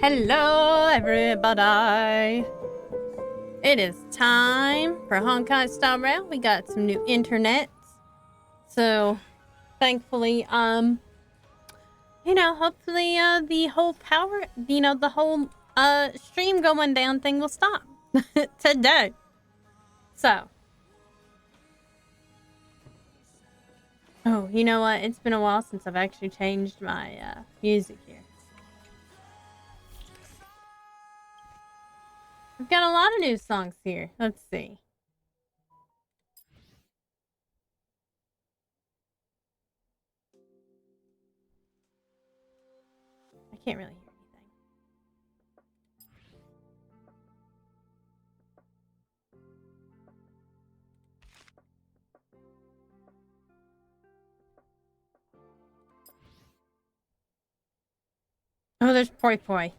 Hello, everybody. It is time for Honkai Star Rail. We got some new internet. So, thankfully, hopefully, the whole power, the whole, stream going down thing will stop today. So. Oh, you know what? It's been a while since I've actually changed my, music here. We've got a lot of new songs here. Let's see. I can't really hear anything. Oh, there's Poi Poi.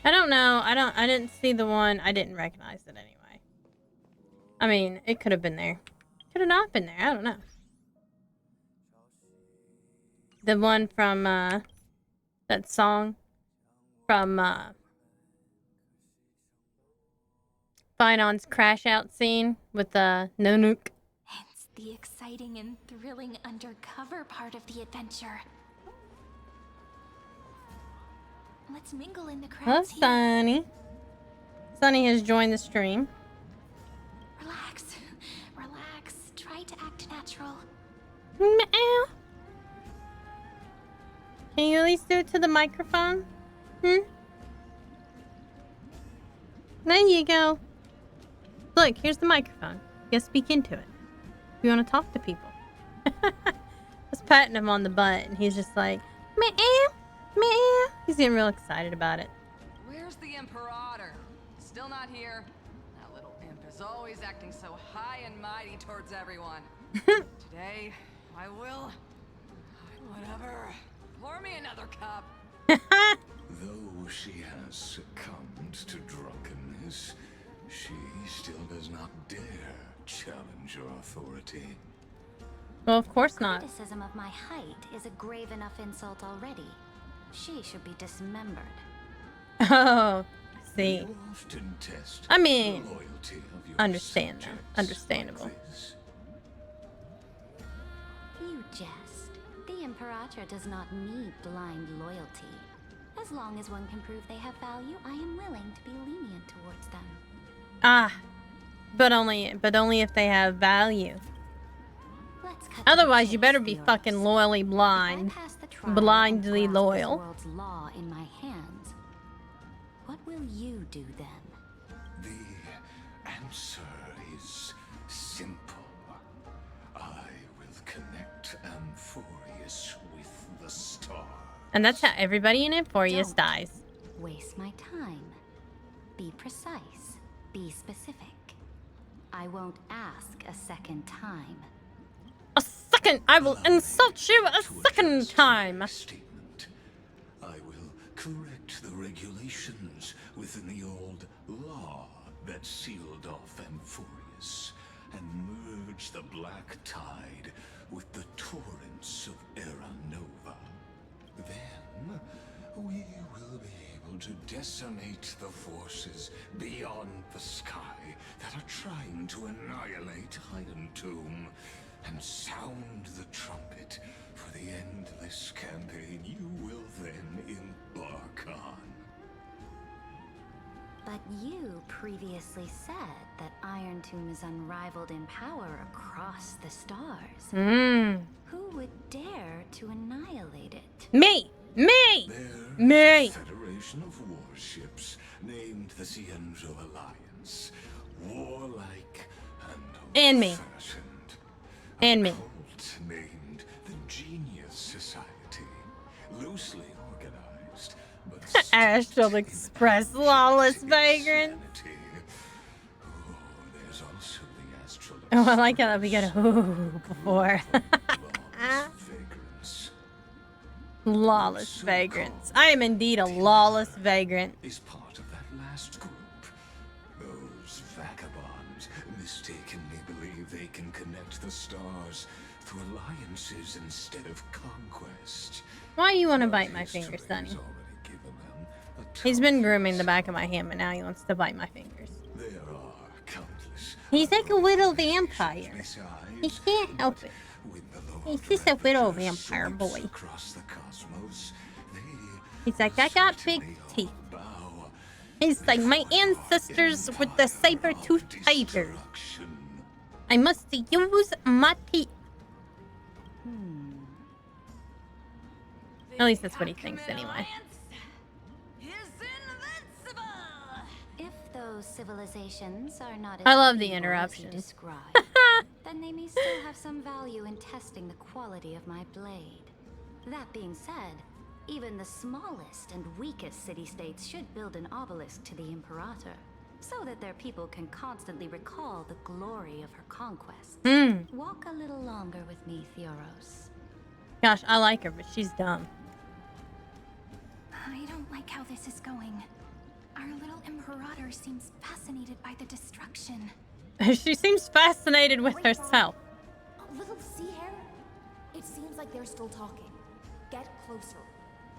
I don't know. I didn't see the one. I didn't recognize it anyway. I mean, it could have been there. Could have not been there. I don't know. The one from, that song from, Finon's crash out scene with the Nanook. It's the exciting and thrilling undercover part of the adventure. Let's mingle in the crowds here. Sunny. Sunny has joined the stream. Relax. Try to act natural. Meow. Can you at least do it to the microphone? There you go. Look, here's the microphone. You gotta speak into it. If you want to talk to people. I was patting him on the butt, and he's just like, meow. He's getting real excited about it. Where's the Imperator? Still not here. That little imp is always acting so high and mighty towards everyone. Today, I will... whatever. Pour me another cup. Though she has succumbed to drunkenness, she still does not dare challenge your authority. Well, of course not. Criticism of my height is a grave enough insult already. She should be dismembered. Oh, see. You often test I mean, the loyalty of your understand that. subjects Understandable. like this. You jest. The Imperator does not need blind loyalty. As long as one can prove they have value, I am willing to be lenient towards them. Ah, but only if they have value. Let's cut Otherwise, to you the better chase, be Theros. fucking loyally blind. If I pass the trial and Blindly grasp loyal. This world's law in my hands, what will you do then? The answer is simple. I will connect Amphorius with the star. And that's how everybody in Amphorius Don't dies. Waste my time. Be precise. Be specific. I won't ask a second time. A second! I will insult you a second time! Statement. I will correct the regulations within the old law that sealed off Amphorius and merge the black tide with the torrents of Era Nova. Then we will be able to decimate the forces beyond the sky that are trying to annihilate Iron Tomb and sound the trumpet for the endless campaign you will then embark on. But you previously said that Iron Tomb is unrivaled in power across the stars. Who would dare to annihilate it? Me! Me! There's Me! a federation of warships named the Cienzo Alliance. Warlike And me. old-fashioned. And me. A cult named the Genius Society. Loosely organized, but Astral Express, lawless vagrant. insanity. Oh, there's also the Astral Oh, I like how we got a ooh before. Lawless vagrants. Lawless vagrants. I am indeed a lawless vagrant. Is part of that last group. Those vagabonds mistakenly believe they can connect the stars through alliances instead of conquest. Why you want to bite my finger, History Sonny? has already given them a He's been tough grooming the back of my hand, but now he wants to bite my fingers. There are countless. He's like a other little organizations vampire. besides, He can't help but it. when the Lord He's just a little Ravageur vampire sweeps boy. across the cosmos, they He's like, I got big certainly teeth. all bow He's like my before your ancestors with the saber-toothed entire tiger. destruction. I must use my teeth. At least that's what he thinks anyway. If those civilizations are not as I love the evil as you interruptions. describe, then they may still have some value in testing the quality of my blade. That being said, even the smallest and weakest city-states should build an obelisk to the Imperator, so that their people can constantly recall the glory of her conquests. Walk a little longer with me, Theoros. Gosh, I like her, but she's dumb. I don't like how this is going. Our little Imperator seems fascinated by the destruction. She seems fascinated with herself. A little sea hare? It seems like they're still talking. Get closer.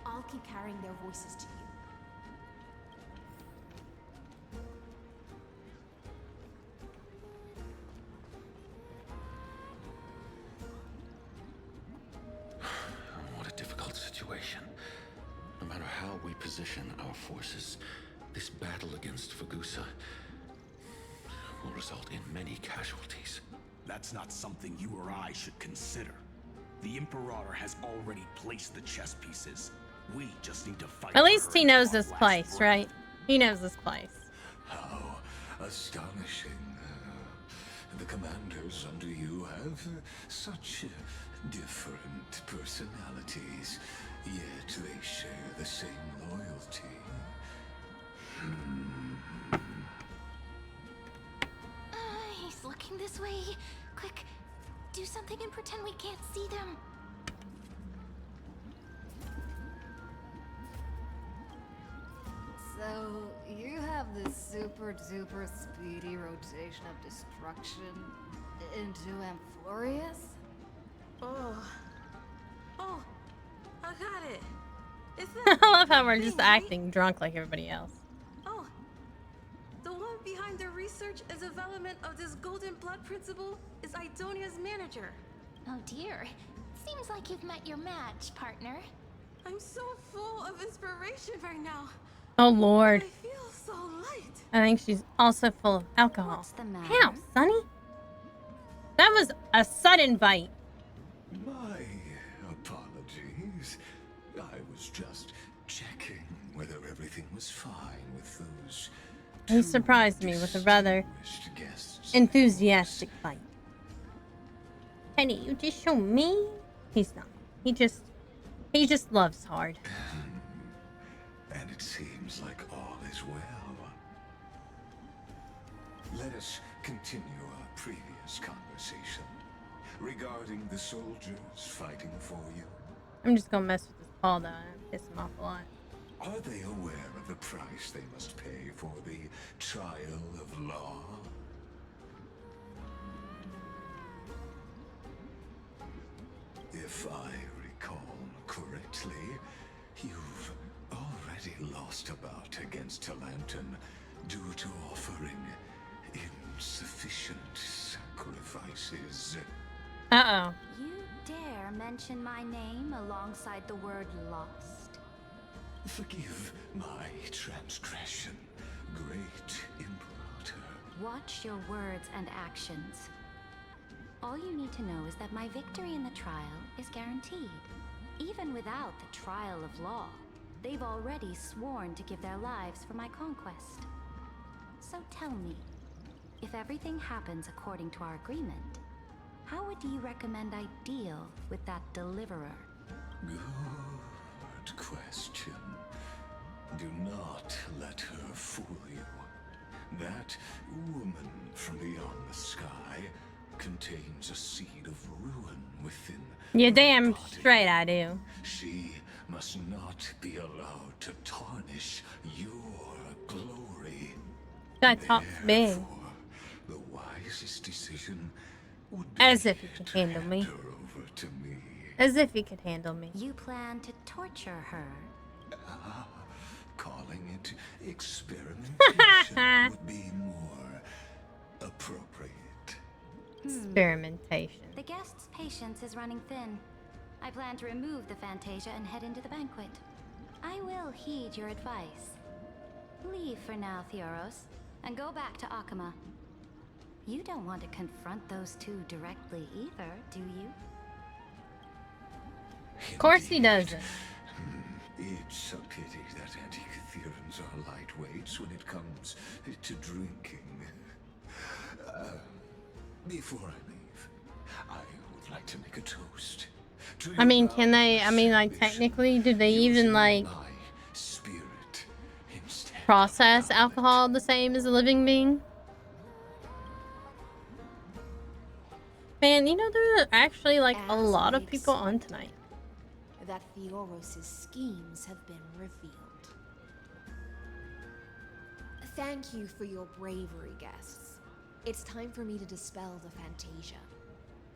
I'll keep carrying their voices to you. What a difficult situation. No matter how we position our forces, this battle against Fagusa will result in many casualties. That's not something you or I should consider. The Imperator has already placed the chess pieces. We just need to fight. At least her he until knows our this last place, breath. right? He knows this place. How astonishing. The commanders under you have such different personalities, yet they share the same loyalty. He's looking this way. Quick, do something and pretend we can't see them. So, you have this super duper speedy rotation of destruction into Amphorius? Oh, I got it. Is I that love how we're just thing, acting drunk like everybody else. Oh, the one behind the research and development of this golden blood principle is Idonia's manager. Oh dear. Seems like you've met your match, partner. I'm so full of inspiration right now. Oh Lord. I feel so light. I think she's also full of alcohol. What's the matter? How, Sonny? That was a sudden bite. My apologies. I was just checking whether everything was fine with those. He surprised me with a rather distinguished guests. enthusiastic bite. Kenny, you just show me? He's not. He just loves hard. And it seems like all is well. Let us continue our previous conversation regarding the soldiers fighting for you. I'm just gonna mess with this Paul though and piss him off a lot. Are they aware of the price they must pay for the trial of law? If I recall correctly, you've already lost a bout against Talanton due to offering insufficient sacrifices. Uh-oh. You dare mention my name alongside the word lost? Forgive my transgression, great Imperator. Watch your words and actions. All you need to know is that my victory in the trial is guaranteed. Even without the trial of law, they've already sworn to give their lives for my conquest. So tell me, if everything happens according to our agreement, how would you recommend I deal with that deliverer? Good question. Do not let her fool you. That woman from beyond the sky contains a seed of ruin within You her damn body. straight I do. She must not be allowed to tarnish your glory. That talks big. Therefore, the wisest decision would be As if you could to handle hand me. her over to me. As if you could handle me. You plan to torture her? Calling it experimentation would be more appropriate. Experimentation. The guest's patience is running thin. I plan to remove the Fantasia and head into the banquet. I will heed your advice. Leave for now, Theoros, and go back to Akama. You don't want to confront those two directly either, do you? Of course he doesn't. It's a pity that Antikytherians are lightweights when it comes to drinking. Before I leave, I would like to make a toast. I mean, can they, like, technically, do they even, like, process alcohol the same as a living being? Man, you know, there are actually, like, a lot of people on tonight. That Theoros' schemes have been revealed. Thank you for your bravery, guests. It's time for me to dispel the Fantasia.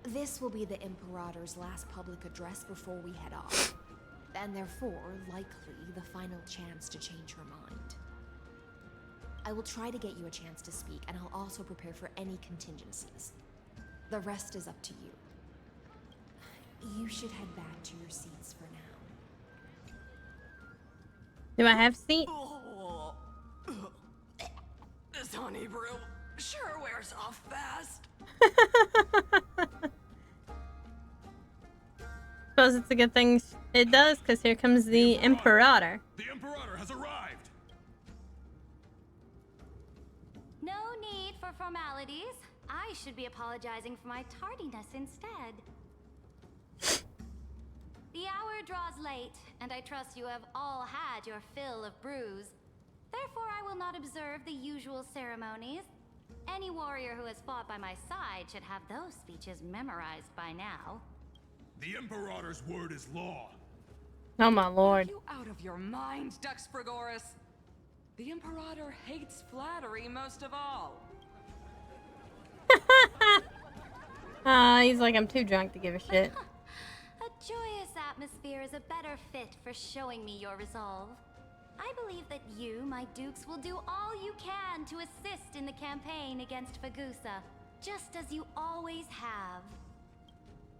This will be the Imperator's last public address before we head off, and therefore, likely, the final chance to change her mind. I will try to get you a chance to speak, and I'll also prepare for any contingencies. The rest is up to you. You should head back to your seats for now. Do I have seat? Oh. This honey brew sure wears off fast. Suppose it's a good thing it does, because here comes the Imperator. The Imperator has arrived! No need for formalities. I should be apologizing for my tardiness instead. The hour draws late, and I trust you have all had your fill of brews. Therefore, I will not observe the usual ceremonies. Any warrior who has fought by my side should have those speeches memorized by now. The Imperator's word is law. Oh my Are lord. you out of your mind, Dux Frigoris? The Imperator hates flattery most of all. He's like, I'm too drunk to give a shit. A joyous atmosphere is a better fit for showing me your resolve. I believe that you, my dukes, will do all you can to assist in the campaign against Fagusa, just as you always have.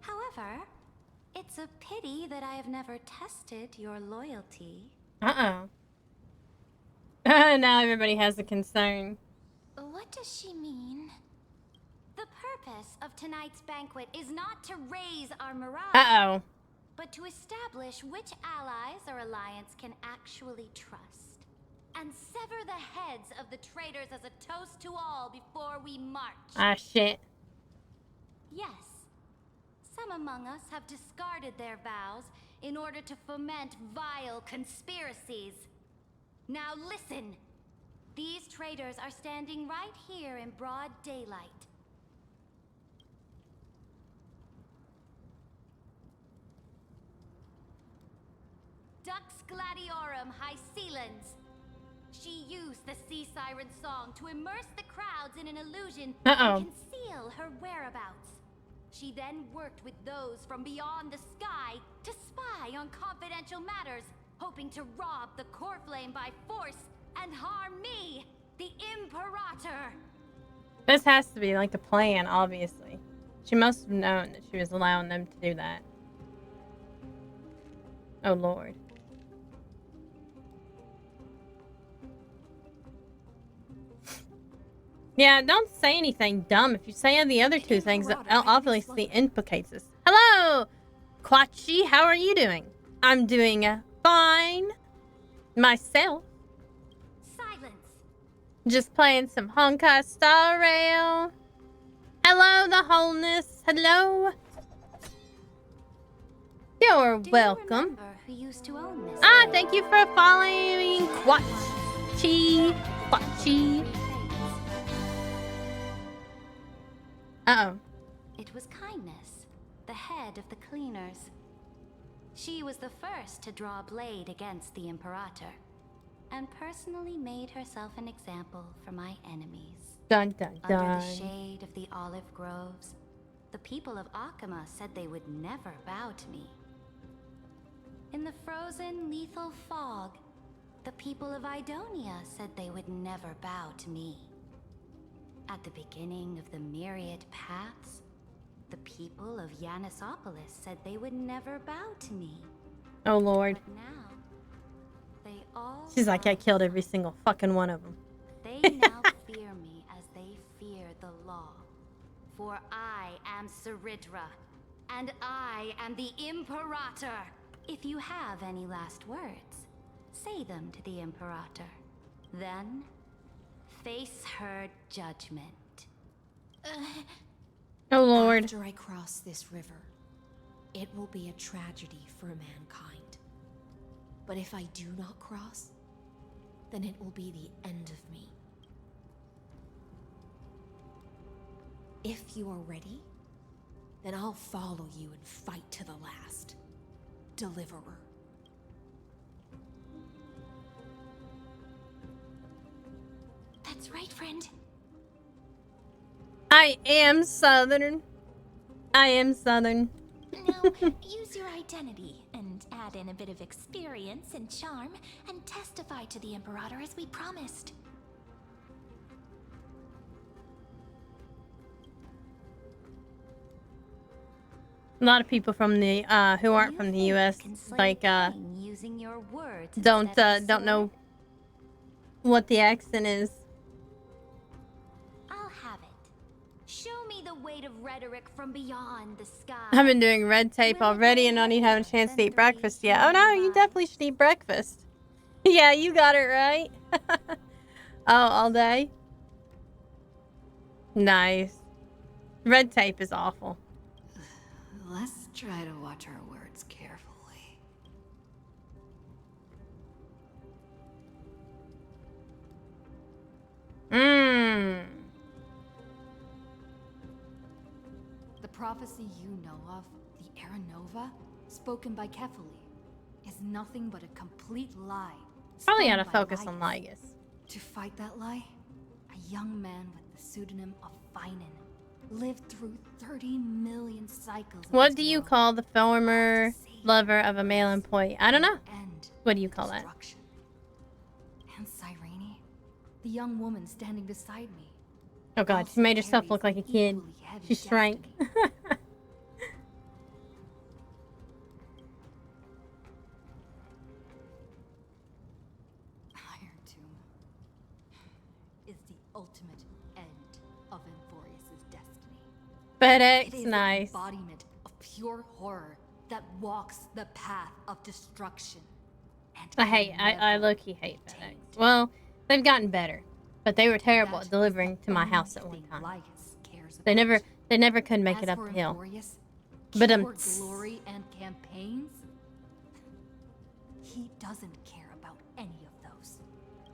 However, it's a pity that I have never tested your loyalty. Uh-oh. Now everybody has a concern. What does she mean? The purpose of tonight's banquet is not to raise our morale, Uh-oh. but to establish which allies our alliance can actually trust, and sever the heads of the traitors as a toast to all before we march. Ah, shit. Yes, some among us have discarded their vows in order to foment vile conspiracies. Now listen. These traitors are standing right here in broad daylight. Dux Gladiorum Hycelans. She used the sea siren song to immerse the crowds in an illusion and conceal her whereabouts. She then worked with those from beyond the sky to spy on confidential matters, hoping to rob the core flame by force and harm me, the Imperator. This has to be like the plan, obviously. She must have known that she was allowing them to do that. Oh, Lord. Yeah, don't say anything dumb. If you say the other two things, it obviously implicates us. Hello, Quachi. How are you doing? I'm doing fine. Myself. Silence. Just playing some Honkai Star Rail. Hello, the wholeness. Hello. You're welcome. You remember who used to own this? Thank you for following Quachi. Quachi. Uh-oh. It was Kindness, the head of the cleaners. She was the first to draw a blade against the Imperator, and personally made herself an example for my enemies. Dun dun dun. Under the shade of the olive groves, the people of Akama said they would never bow to me. In the frozen, lethal fog, the people of Idonia said they would never bow to me. At the beginning of the myriad paths, the people of Yanisopolis said they would never bow to me. Oh, Lord. But now, they all She's like, I killed every single fucking one of them. They now fear me as they fear the law. For I am Saridra, and I am the Imperator. If you have any last words, say them to the Imperator. Then, face her judgment. Oh, Lord. After I cross this river, it will be a tragedy for mankind. But if I do not cross, then it will be the end of me. If you are ready, then I'll follow you and fight to the last. Deliverer. That's right, friend. I am Southern. I am Southern. Now, use your identity and add in a bit of experience and charm and testify to the Imperator as we promised. A lot of people from the who aren't from the U.S. like using your words don't know what the accent is. I'll have it. Show me the weight of rhetoric from beyond the sky. I've been doing red tape already and not even having a chance to eat breakfast yet. Oh no, you definitely should eat breakfast. Yeah, you got it right. Oh, all day? Nice. Red tape is awful. Let's try to watch our words carefully. The prophecy you know of, the Aranova, spoken by Kefali, is nothing but a complete lie. Probably spun ought to by focus on liars. Ligus. To fight that lie, a young man with the pseudonym of Finan lived through 30 million cycles. What do you call the former lover of a male employee? I don't know. What do you call that? And Cyrene, the young woman standing beside me. Oh god, she made herself look like a kid. She shrank. Iron Tomb is the ultimate end of Amphorius's destiny. FedEx, It is nice. an embodiment of pure horror that walks the path of destruction. And I low-key hate FedEx. Well, they've gotten better, but they were terrible at delivering to my house at one time. They never could make it up the hill. But glory and campaigns, he doesn't care about any of those.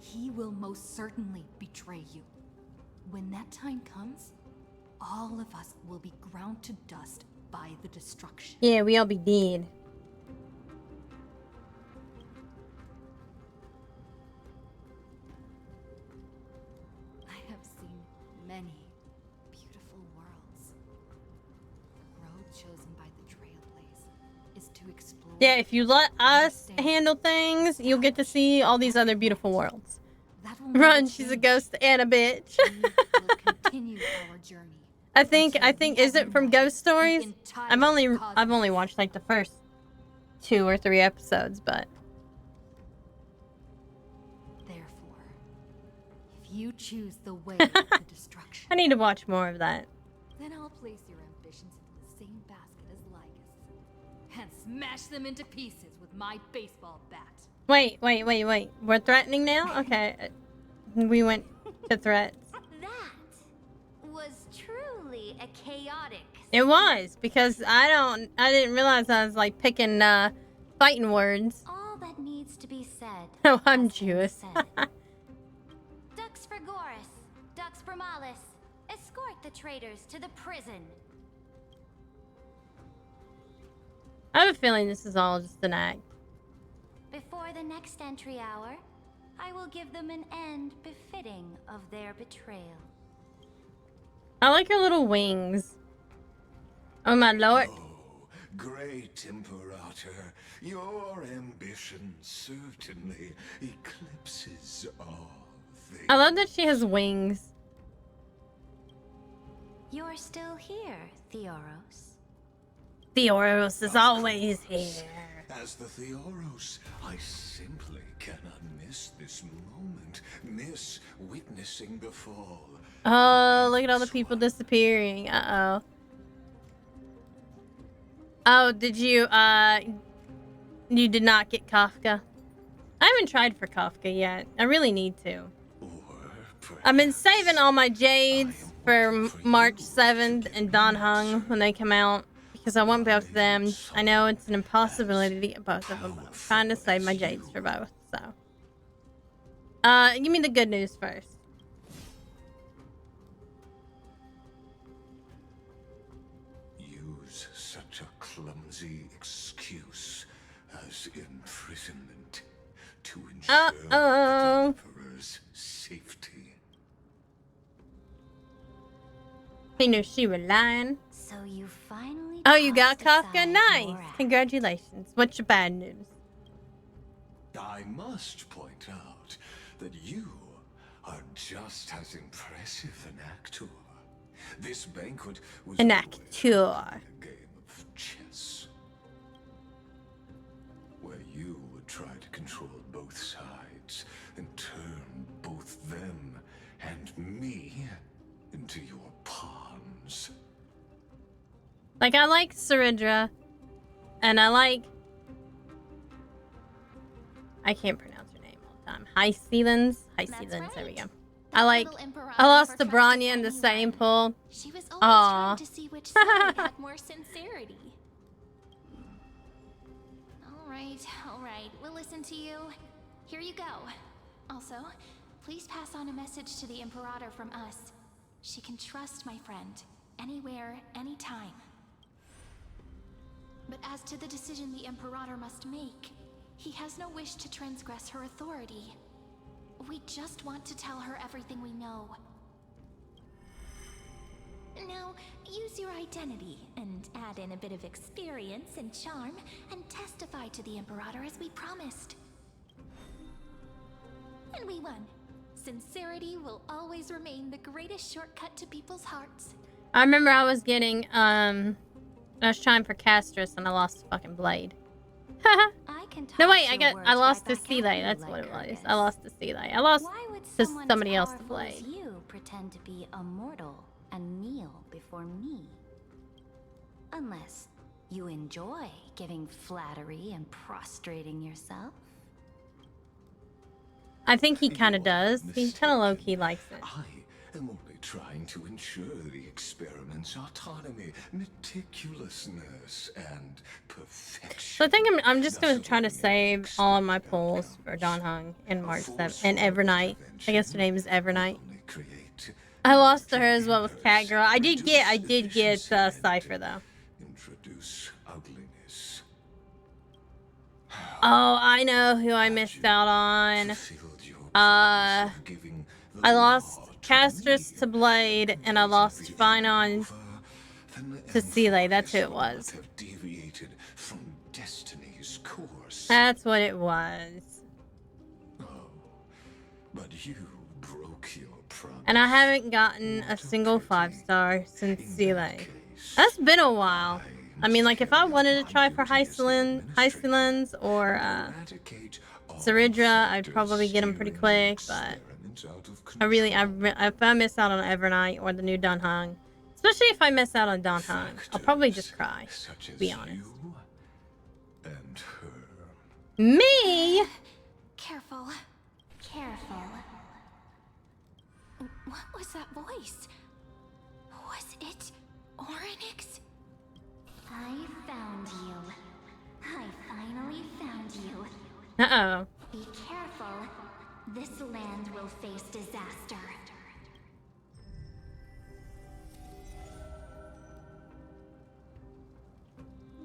He will most certainly betray you. When that time comes, all of us will be ground to dust by the destruction. Yeah, we all be dead. I have seen many beautiful worlds. The road chosen by the Trailblaze is to explore. Yeah, if you let us handle things, you'll get to see all these other beautiful worlds. Run, she's a ghost and a bitch. We will continue our journey. I think is it from Ghost Stories? I've only watched like the first 2 or 3 episodes, but Therefore, if you choose the way of the destruction, I need to watch more of that. then I'll place your ambitions into the same basket as Lygus and smash them into pieces with my baseball bat. Wait. We're threatening now? Okay. We went to threats. That was truly a chaotic. It was, because I didn't realize I was like picking fighting words. All that needs to be said. Oh, I'm has been Jewish. said. Dux for Goris, Dux for Malus. Escort the traitors to the prison. I have a feeling this is all just an act. Before the next entry hour, I will give them an end befitting of their betrayal. I like her little wings. Oh my lord. Oh, great Imperator, your ambition certainly eclipses all things. I love that she has wings. You're still here, Theoros. Theoros is always here. As the Theoros, I simply cannot miss this moment, miss witnessing the fall. Oh, look at all the people disappearing. Uh-oh. Oh, did you did not get Kafka? I haven't tried for Kafka yet. I really need to. I've been saving all my jades for March 7th and Dan Hung when they come out, because I want both of them. I know it's an impossibility to get both of them, but I'm trying to save my jades for both, so. Give me the good news first. Use such a clumsy excuse as imprisonment to ensure the Emperor's safety. He knew she was lying. So you finally. Oh, you got tossed Kafka? aside Nice. your act. Congratulations. What's your bad news? I must point out that you are just as impressive an actor. This banquet was An no way actor. a game of chess, where you would try to control both sides and turn both them and me into your pawns. Like, I like Saridra, and I can't pronounce her name all the time. High-Sealens? High-Sealens, there we go. I lost to Branya in the same pool. She was always Aw. trying to see which side had more sincerity. All right. We'll listen to you. Here you go. Also, please pass on a message to the Imperator from us. She can trust my friend, anywhere, anytime. But as to the decision the Imperator must make, he has no wish to transgress her authority. We just want to tell her everything we know. Now, use your identity and add in a bit of experience and charm and testify to the Imperator as we promised. And we won. Sincerity will always remain the greatest shortcut to people's hearts. I remember I was getting, I was trying for Castrus and I lost the fucking blade. I can No, toss wait, your I words lost right to back Seeley. at you, That's what it was. Lycurgus. I lost to Seeley. I lost Why would to someone somebody as else the powerful as blade. you pretend to be a mortal and kneel before me? Unless you enjoy giving flattery and prostrating yourself. I think he kind of does. He kind of low-key likes it. I am only trying to ensure the experiment's autonomy, meticulousness, and perfection. So I think I'm just gonna try to save all of my polls for Don Hung and March 7th and Evernight. I guess her name is Evernight. I lost to her as well with Catgirl. I did get Cypher though. Introduce ugliness. Oh, I know who I missed out on. I lost Castrus to Blade, and I lost Finon to Seeley. That's who it was. Deviated from destiny's course. That's what it was. Oh, but you broke your front. And I haven't gotten a single 5-star since Seele. That's been a while. I mean, like, if I wanted to try for Hycelands or Saridra, I'd probably get them pretty quick, but if I miss out on Evernight or the new Dunhung, especially if I miss out on Dunhung, I'll probably just cry, to be honest. And her. Me? Careful. Careful. What was that voice? Was it Oryx? I found you. I finally found you. Uh-oh. Be careful. This land will face disaster.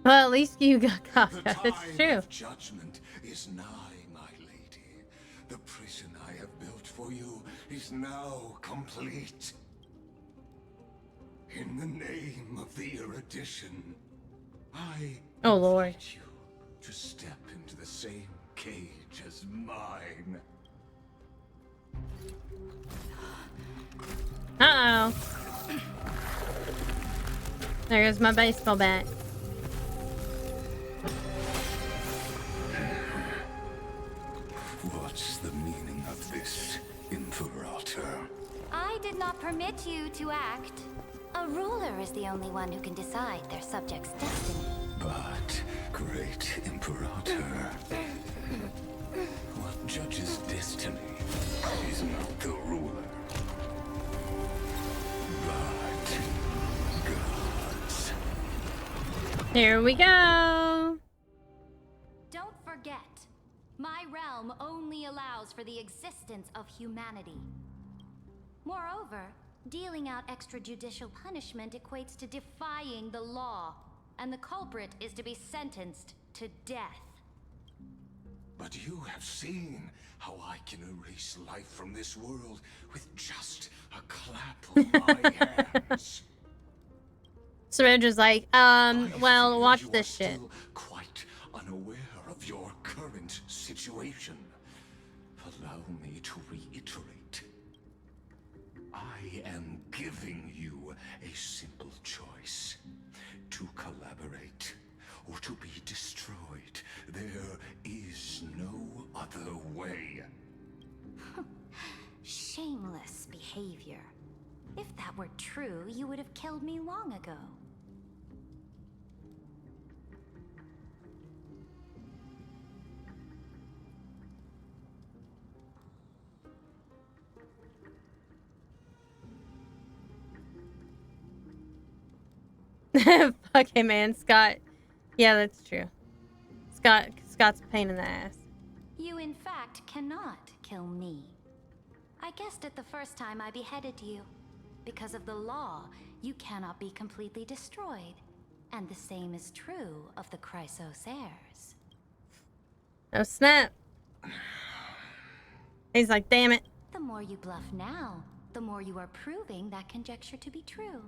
Well, at least you got Kafka. It's true. Of judgment is nigh, my lady. The prison I have built for you is now complete. In the name of the erudition, I Oh, Lord. invite you to step into the same cage as mine. Uh-oh. There goes my baseball bat. What's the meaning of this, Imperator? I did not permit you to act. A ruler is the only one who can decide their subject's destiny. But, great Imperator, what judges destiny is not the ruler, but gods. Here we go. Don't forget, my realm only allows for the existence of humanity. Moreover, dealing out extrajudicial punishment equates to defying the law, and the culprit is to be sentenced to death. But you have seen how I can erase life from this world with just a clap of my hands. Syrindra's like, well, watch this shit. Still quite unaware of your current situation. Allow me to reiterate. I am giving you a simple choice. To collaborate or to be destroyed. There is no other way. Shameless behavior. If that were true, you would have killed me long ago. Okay, man, Scott. Yeah, that's true. Scott's a pain in the ass. You, in fact, cannot kill me. I guessed it the first time I beheaded you. Because of the law, you cannot be completely destroyed. And the same is true of the Chrysos heirs. Oh, snap. He's like, damn it. The more you bluff now, the more you are proving that conjecture to be true.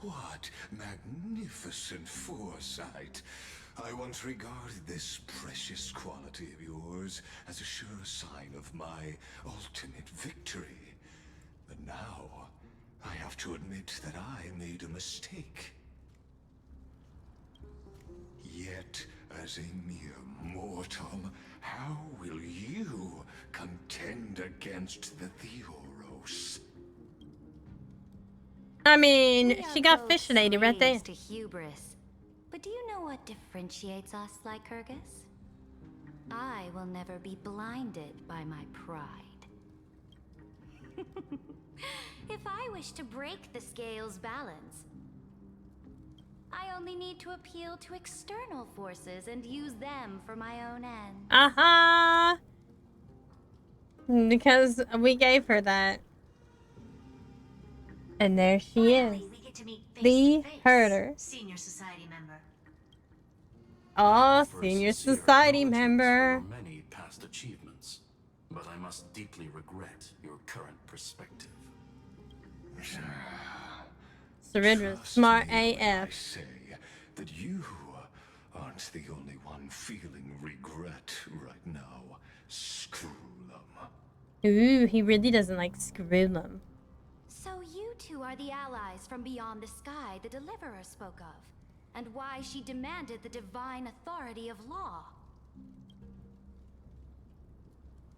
What magnificent foresight. I once regarded this precious quality of yours as a sure sign of my ultimate victory. But now, I have to admit that I made a mistake. Yet, as a mere mortal, how will you contend against the Theoros? I mean, We she are got both fissionated right there. slaves to hubris. But do you know what differentiates us, Lycurgus? I will never be blinded by my pride. If I wish to break the scale's balance, I only need to appeal to external forces and use them for my own ends. Uh-huh. Because we gave her that. And there she is. We get to meet The face-to-face. herder. Senior society member. Oh, For a senior sincere society acknowledgement member. for many past achievements, but I must deeply regret your current perspective. Syrindra's Trust smart me when I AF. say that you aren't the only one feeling regret right now. Screw them. Ooh, he really doesn't like Scroolum. So you two are the allies from beyond the sky the Deliverer spoke of, and why she demanded the divine authority of law.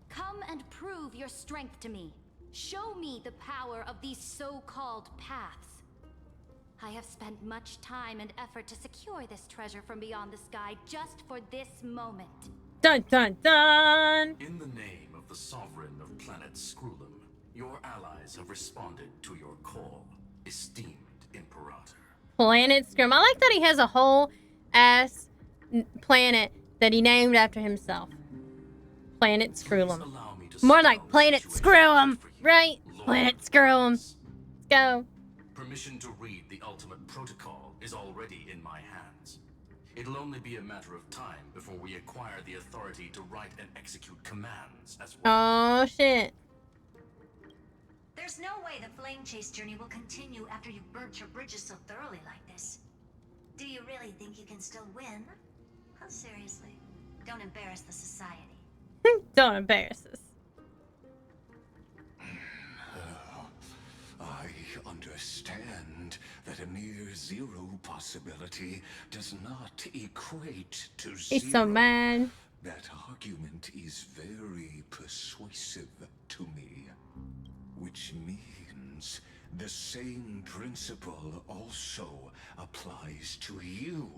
Come and prove your strength to me. Show me the power of these so-called paths. I have spent much time and effort to secure this treasure from beyond the sky just for this moment. Dun dun dun! In the name of the sovereign of planet Scroolum, your allies have responded to your call, esteemed Imperator. Planet Scrum. I like that he has a whole ass planet that he named after himself. Planet Scroolum. More like Planet Scroolum, right? Planet Scroolum. Let's go. Permission to read the ultimate protocol is already in my hands. It'll only be a matter of time before we acquire the authority to write and execute commands as well. Oh shit. There's no way the flame chase journey will continue after you've burnt your bridges so thoroughly like this. Do you really think you can still win? Oh, seriously, don't embarrass the society. Don't embarrass us. I understand that a near zero possibility does not equate to zero. He's so mad. That argument is very persuasive to me, which means the same principle also applies to you,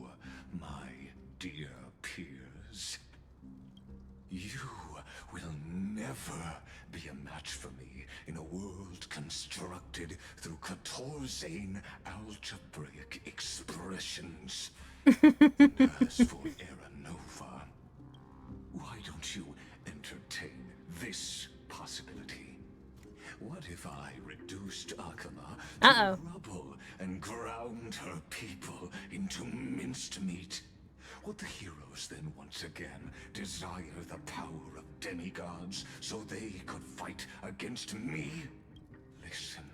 my dear peers. You will never be a match for me in a world constructed through 14 algebraic expressions. And as for Era Nova, why don't you entertain this possibility? What if I reduced Akama to rubble and ground her people into minced meat? Would the heroes then once again desire the power of demigods so they could fight against me? Listen,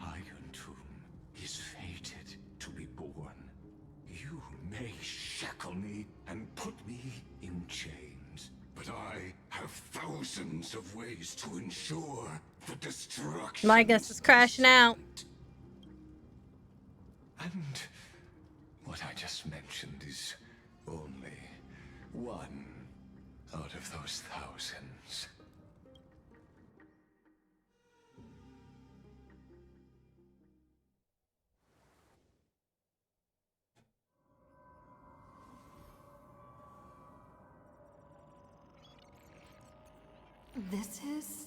Iron Tomb is fated to be born. You may shackle me and put me in chains, but I have thousands of ways to ensure the destruction. My guess is crashing out. And what I just mentioned is only one out of those thousands. This is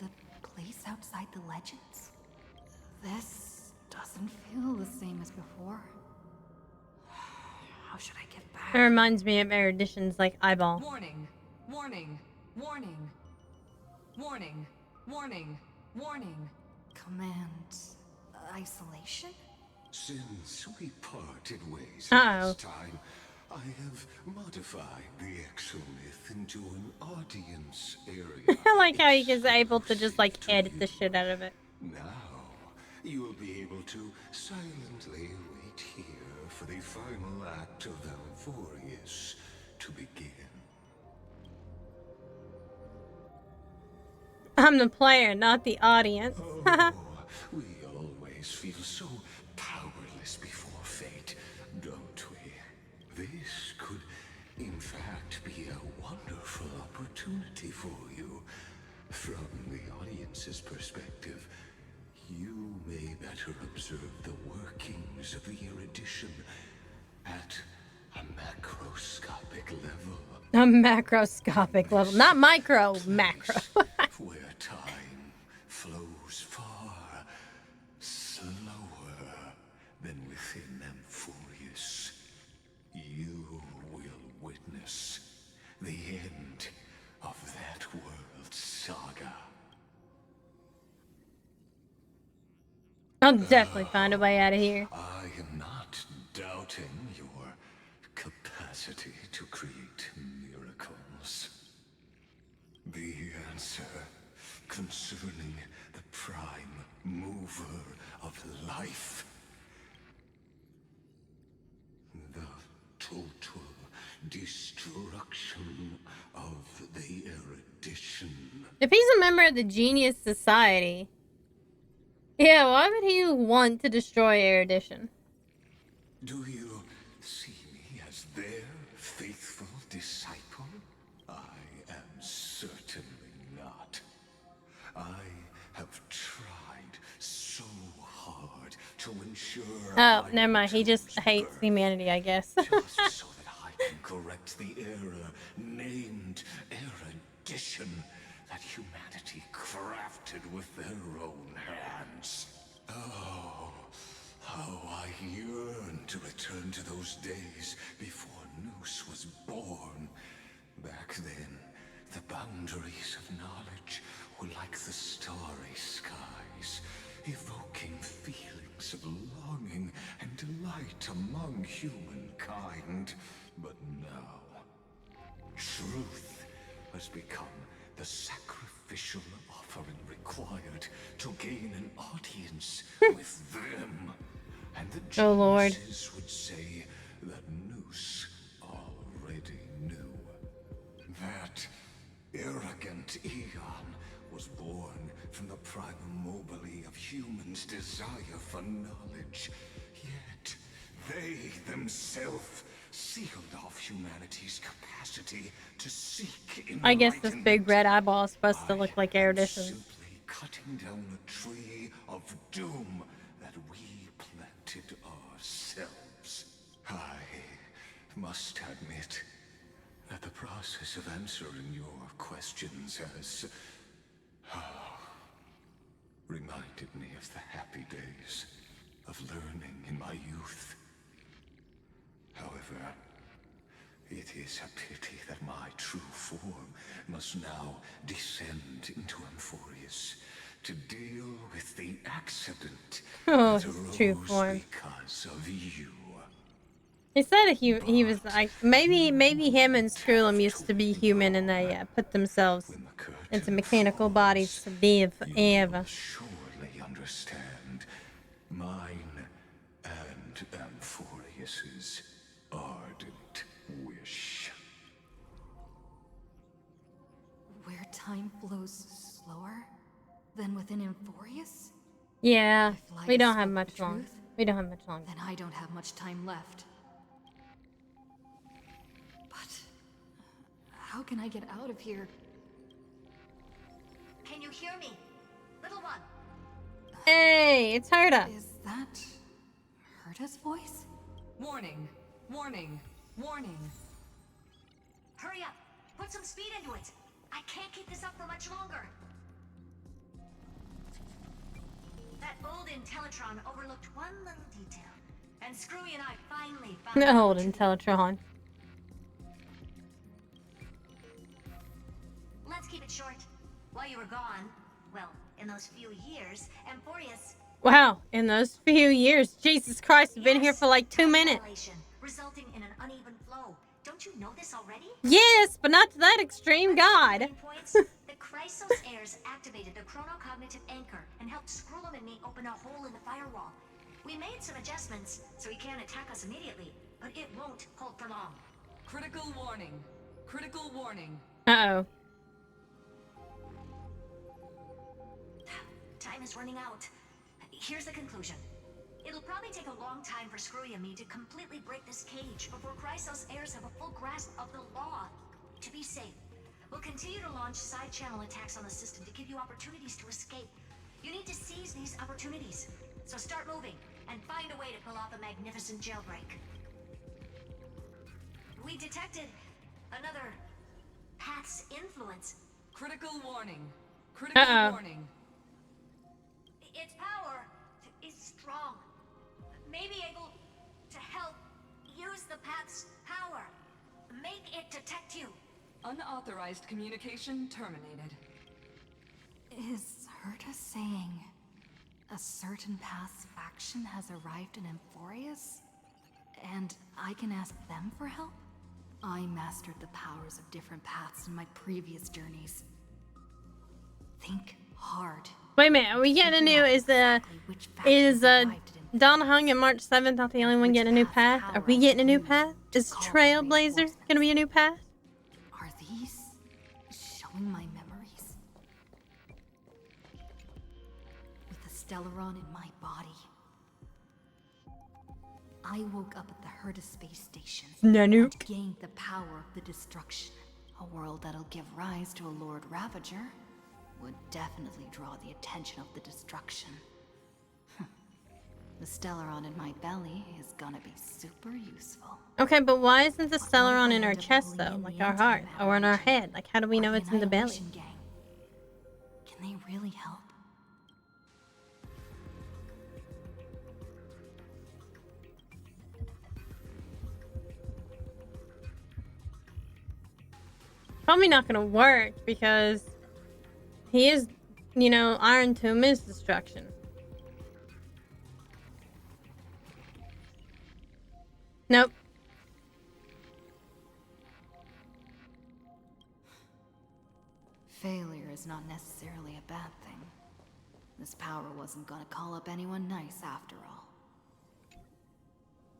the place outside the legends? This doesn't feel the same as before. How should I get back? It reminds me of Erudition's like eyeball. Warning, warning, warning, warning, warning, warning. Command isolation? Since we parted ways Uh-oh. last time, I have modified the exolith into an audience area. I like how he is able to just like edit the shit out of it. Now, you will be able to silently wait here for the final act of Valvorius to begin. I'm the player, not the audience. Oh, we always feel so powerless before fate, don't we? This could, in fact, be a wonderful opportunity for you. From the audience's perspective, you may better observe the workings of the erudition at a macroscopic level. A macroscopic level, not micro, macro. Where time flows far slower than within Amphorius. You will witness the end of that world's saga. I'll definitely find a way out of here. I am not doubting your capacity to create miracles. The answer concerning the prime mover of life, the total destruction of the erudition, If he's a member of the Genius Society, yeah, why would he want to destroy erudition? Do you see me as their faithful disciple? I am certainly not. I have tried so hard to ensure. Oh, never mind. He just hates humanity, I guess. Just so that I can correct the error named erudition that humanity crafted with their own hands. Oh, how I yearn to return to those days before Noose was born. Back then, the boundaries of knowledge were like the starry skies, evoking feelings of longing and delight among humankind. But now, truth has become the sacrificial offering required to gain an audience with them. And the geniuses would say that Noose already knew. That arrogant Eon was born from the primobile of humans' desire for knowledge. Yet, they themselves sealed off humanity's capacity to seek enlightenment. I guess this big red eyeball is supposed to look like erudition. Simply cutting down a tree of doom that we planted ourselves. I must admit that the process of answering your questions has reminded me of the happy days of learning in my youth. However, it is a pity that my true form must now descend into Amphorius to deal with the accident that arose because of you. He said he was like, maybe him and Scrollum used to be human and they put themselves into mechanical bodies to live forever. Surely understand mine and Amphorius's ardent wish. Where time flows slower than within Amphorius? Yeah, we don't have much longer. We don't have much longer. Then I don't have much time left. But how can I get out of here? Can you hear me? Little one. Hey, it's Herta. Is that Herta's voice? Warning, warning, warning. Hurry up. Put some speed into it. I can't keep this up for much longer. That old Intellitron overlooked one little detail. And Screwy and I finally found The old Intellitron. Let's keep it short. While you were gone, well, in those few years, Amphorius... Wow, in those few years, Jesus Christ, I've been here for like 2 minutes. Resulting in an uneven flow. Don't you know this already? Yes, but not to that extreme, God. The Chrysos heirs activated the chronocognitive anchor and helped Scrollum and me open a hole in the firewall. We made some adjustments, so he can't attack us immediately, but it won't hold for long. Critical warning. Critical warning. Uh-oh. Time is running out. Here's the conclusion. It'll probably take a long time for Screwy and me to completely break this cage before Chrysos heirs have a full grasp of the law. To be safe, we'll continue to launch side-channel attacks on the system to give you opportunities to escape. You need to seize these opportunities. So start moving and find a way to pull off a magnificent jailbreak. We detected another path's influence. Critical warning. Critical warning. Its power is strong. May be able to help use the path's power. Make it detect you. Unauthorized communication terminated. Is Herta saying a certain path's faction has arrived in Amphorius? And I can ask them for help? I mastered the powers of different paths in my previous journeys. Think hard. Wait a minute, are we getting a new, is Donna Hung and March 7th not the only one getting a new path? Are we getting a new path? Is Trailblazer gonna be a new path? Are these showing my memories? Stellaron in my body. I woke up at the Herta space station and gained the power of the destruction. A world that'll give rise to a Lord Ravager would definitely draw the attention of the destruction. The Stellaron in my belly is gonna be super useful. Okay, but why isn't the Stellaron in our chest though? Like our heart or in our head? Like how do we know it's in the belly? Gang. Can they really help? Probably not gonna work because he is, you know, Iron Tomb is destruction. Nope. Failure is not necessarily a bad thing. This power wasn't gonna call up anyone nice after all.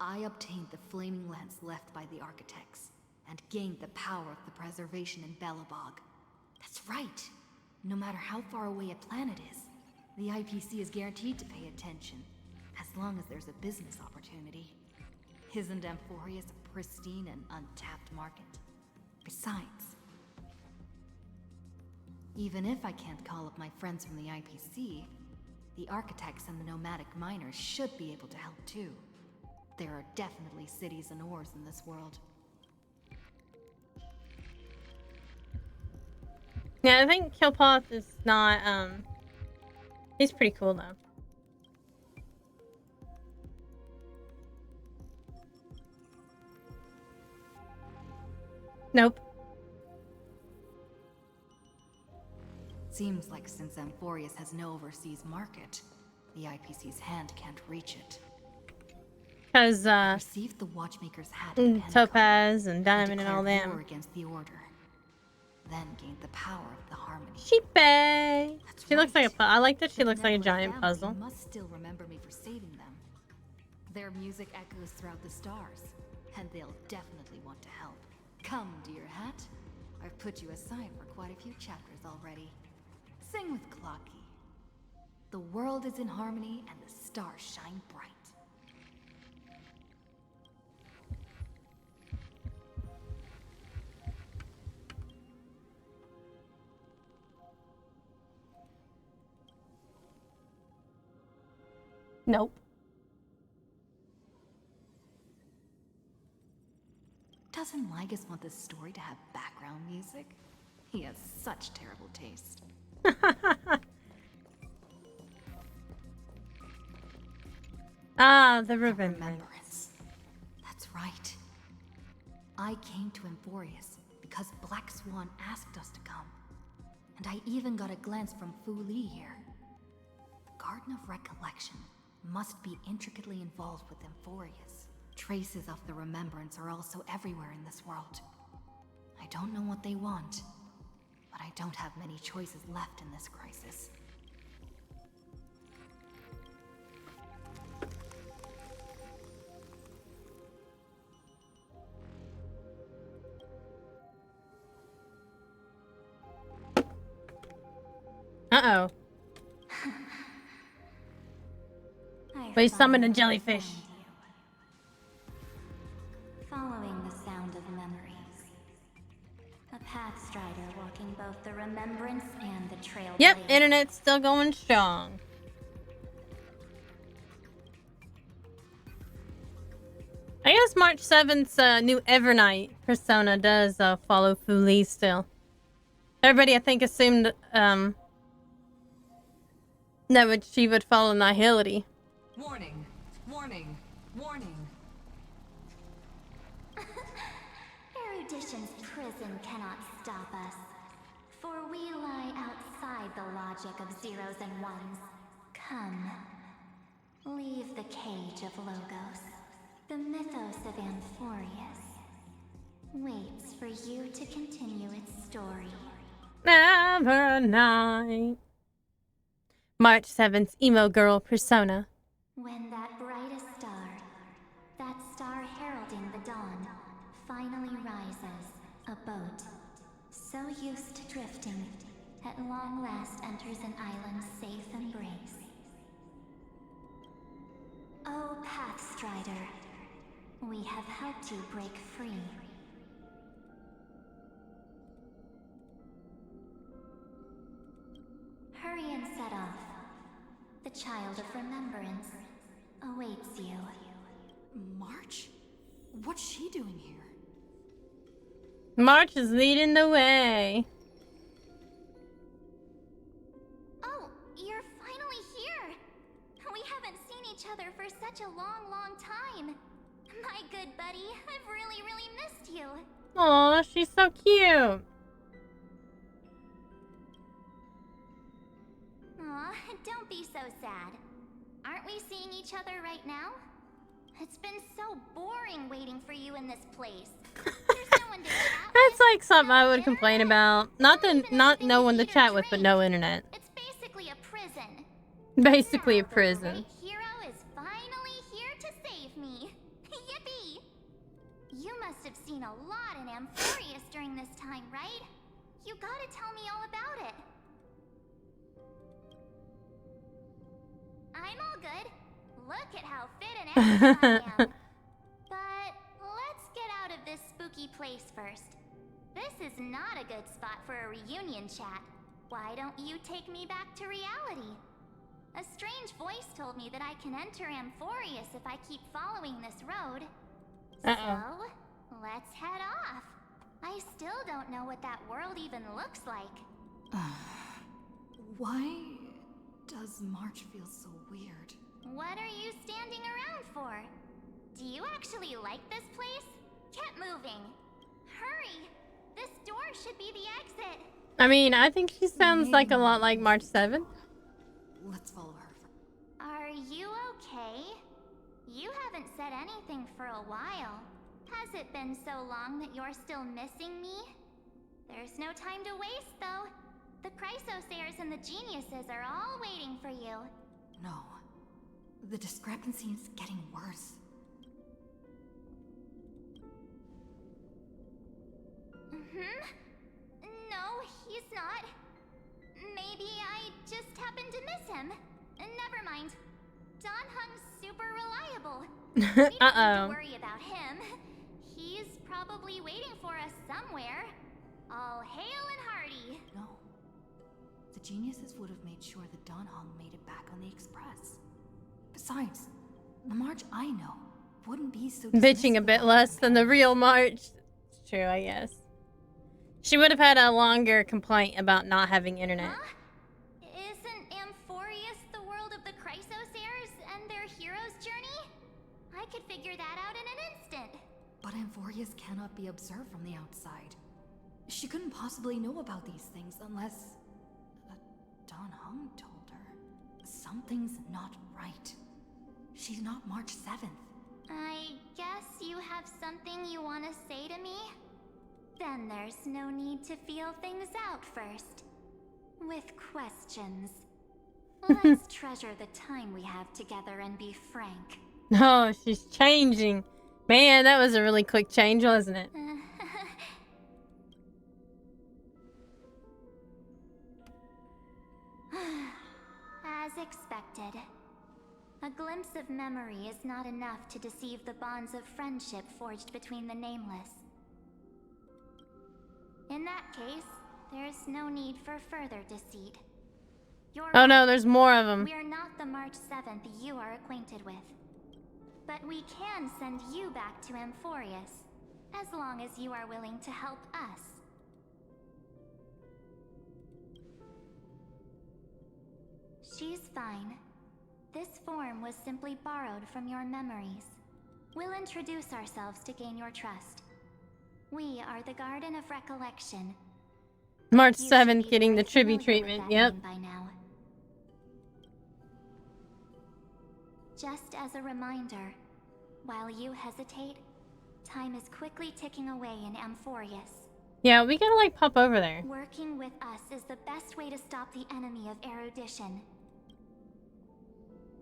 I obtained the flaming lance left by the architects and gained the power of the preservation in Belobog. That's right. No matter how far away a planet is, the IPC is guaranteed to pay attention, as long as there's a business opportunity. Isn't Amphorius a pristine and untapped market? Besides, even if I can't call up my friends from the IPC, the architects and the nomadic miners should be able to help too. There are definitely cities and ores in this world. Yeah, I think Killpath is not, he's pretty cool though. Nope. Seems like since Amphorius has no overseas market, the IPC's hand can't reach it. Because, Received the Watchmaker's hat Topaz and Diamond and all them. War against the Order. Then gained the power of the Harmony. Sheepay! She looks like a I like that she looks like a giant puzzle. Must still remember me for saving them. Their music echoes throughout the stars, and they'll definitely want to help. Come, dear hat. I've put you aside for quite a few chapters already. Sing with Clocky. The world is in harmony and the stars shine bright. Nope. Doesn't Lygus want this story to have background music? He has such terrible taste. Ah, the remembrance. That's right. I came to Amphorius because Black Swan asked us to come. And I even got a glance from Fu Li here. The Garden of Recollection must be intricately involved with Amphorius. Traces of the remembrance are also everywhere in this world. I don't know what they want, but I don't have many choices left in this crisis. Uh-oh. We summoned a jellyfish. Following the sound of memories. A path strider walking both the remembrance and the trail. Yep, internet's still going strong. I guess March 7th's new Evernight persona does follow Fu Li still. Everybody, I think, assumed that she would follow Nihility. Warning, warning, warning. Erudition's prison cannot stop us, for we lie outside the logic of zeros and ones. Come, leave the cage of Logos. The mythos of Amphorius waits for you to continue its story. Evernight. March 7th's emo girl persona. When that brightest star, that star heralding the dawn, finally rises, a boat, so used to drifting, at long last enters an island's safe embrace. Oh, Pathstrider, we have helped you break free. Hurry and set off. The Child of Remembrance awaits you. March? What's she doing here? March is leading the way. Oh, you're finally here! We haven't seen each other for such a long, long time. My good buddy, I've really, really missed you. Aw, she's so cute. Aw, don't be so sad. Aren't we seeing each other right now? It's been so boring waiting for you in this place. There's no one to chat That's with, like something no I would dinner, complain about. Not even no one to anything chat eat or with, but drink. no internet. It's basically a prison. Basically a Now the prison. great hero is finally here to save me. Yippee! You must have seen a lot in Amphorius during this time, right? You gotta tell me all about it. I'm all good. Look at how fit and active I am. But let's get out of this spooky place first. This is not a good spot for a reunion chat. Why don't you take me back to reality? A strange voice told me that I can enter Amphorius if I keep following this road. So, let's head off. I still don't know what that world even looks like. Why does March feel so weird? What are you standing around for? Do you actually like this place? Get moving. Hurry! This door should be the exit. I mean, I think she sounds like a lot like March 7th. Let's follow her. Are you okay? You haven't said anything for a while. Has it been so long that you're still missing me? There's no time to waste, though. The Chrysosayers and the Geniuses are all waiting for you. No. The discrepancy is getting worse. No, he's not. Maybe I just happened to miss him. Never mind. Don Hung's super reliable. We don't need to worry about him. He's probably waiting for us somewhere. All hail and hearty. No. The Geniuses would have made sure that Don Hung made it back on the Express. Besides, the March I know wouldn't be so Bitching a bit less than the real March. It's true, I guess. She would have had a longer complaint about not having internet. Huh? Isn't Amphorius the world of the Chrysosayers and their hero's journey? I could figure that out in an instant. But Amphorius cannot be observed from the outside. She couldn't possibly know about these things unless Don Hung told her. Something's not right. She's not March 7th. I guess you have something you want to say to me? Then there's no need to feel things out first. With questions. Let's treasure the time we have together and be frank. Oh, she's changing. Man, that was a really quick change, wasn't it? As expected. A glimpse of memory is not enough to deceive the bonds of friendship forged between the nameless. In that case, there's no need for further deceit. Oh no, there's more of them. We're not the March 7th you are acquainted with. But we can send you back to Amphorius, as long as you are willing to help us. She's fine. This form was simply borrowed from your memories. We'll introduce ourselves to gain your trust. We are the Garden of Recollection. March You 7th should be getting the very tribute familiar with treatment, that yep. name by now. Just as a reminder, while you hesitate, time is quickly ticking away in Amphorius. Yeah, we gotta like pop over there. Working with us is the best way to stop the enemy of erudition.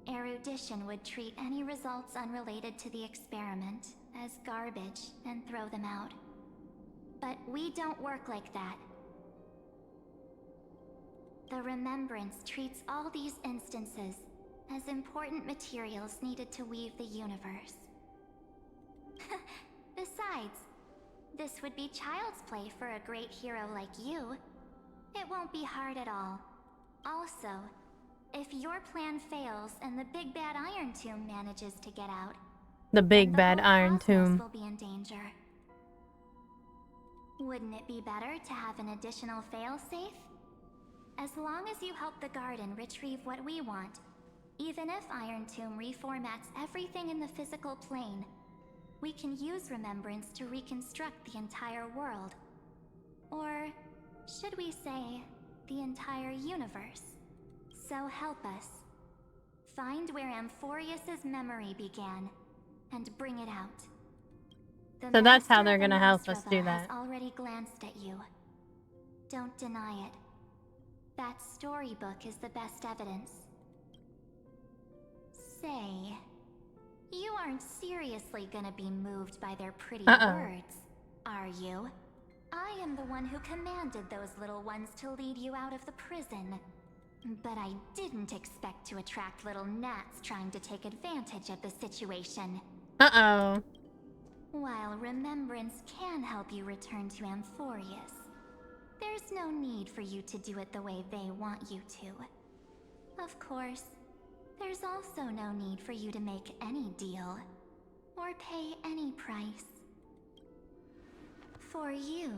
Erudition would treat any results unrelated to the experiment as garbage and throw them out. But we don't work like that. The Remembrance treats all these instances as important materials needed to weave the universe. Besides, this would be child's play for a great hero like you. It won't be hard at all. Also, if your plan fails and the big bad Iron Tomb manages to get out, The big then bad the whole Iron cosmos Tomb. will be in danger. Wouldn't it be better to have an additional failsafe? As long as you help the garden retrieve what we want, even if Iron Tomb reformats everything in the physical plane, we can use Remembrance to reconstruct the entire world. Or should we say, the entire universe? So help us. Find where Amphorius's memory began, and bring it out. The So that's how Master they're of gonna help us Amastrava do has that. already glanced at you. Don't deny it. That storybook is the best evidence. Say, you aren't seriously gonna be moved by their pretty words, are you? I am the one who commanded those little ones to lead you out of the prison. But I didn't expect to attract little gnats trying to take advantage of the situation. Uh-oh. While Remembrance can help you return to Amphorius, there's no need for you to do it the way they want you to. Of course, there's also no need for you to make any deal, or pay any price. For you,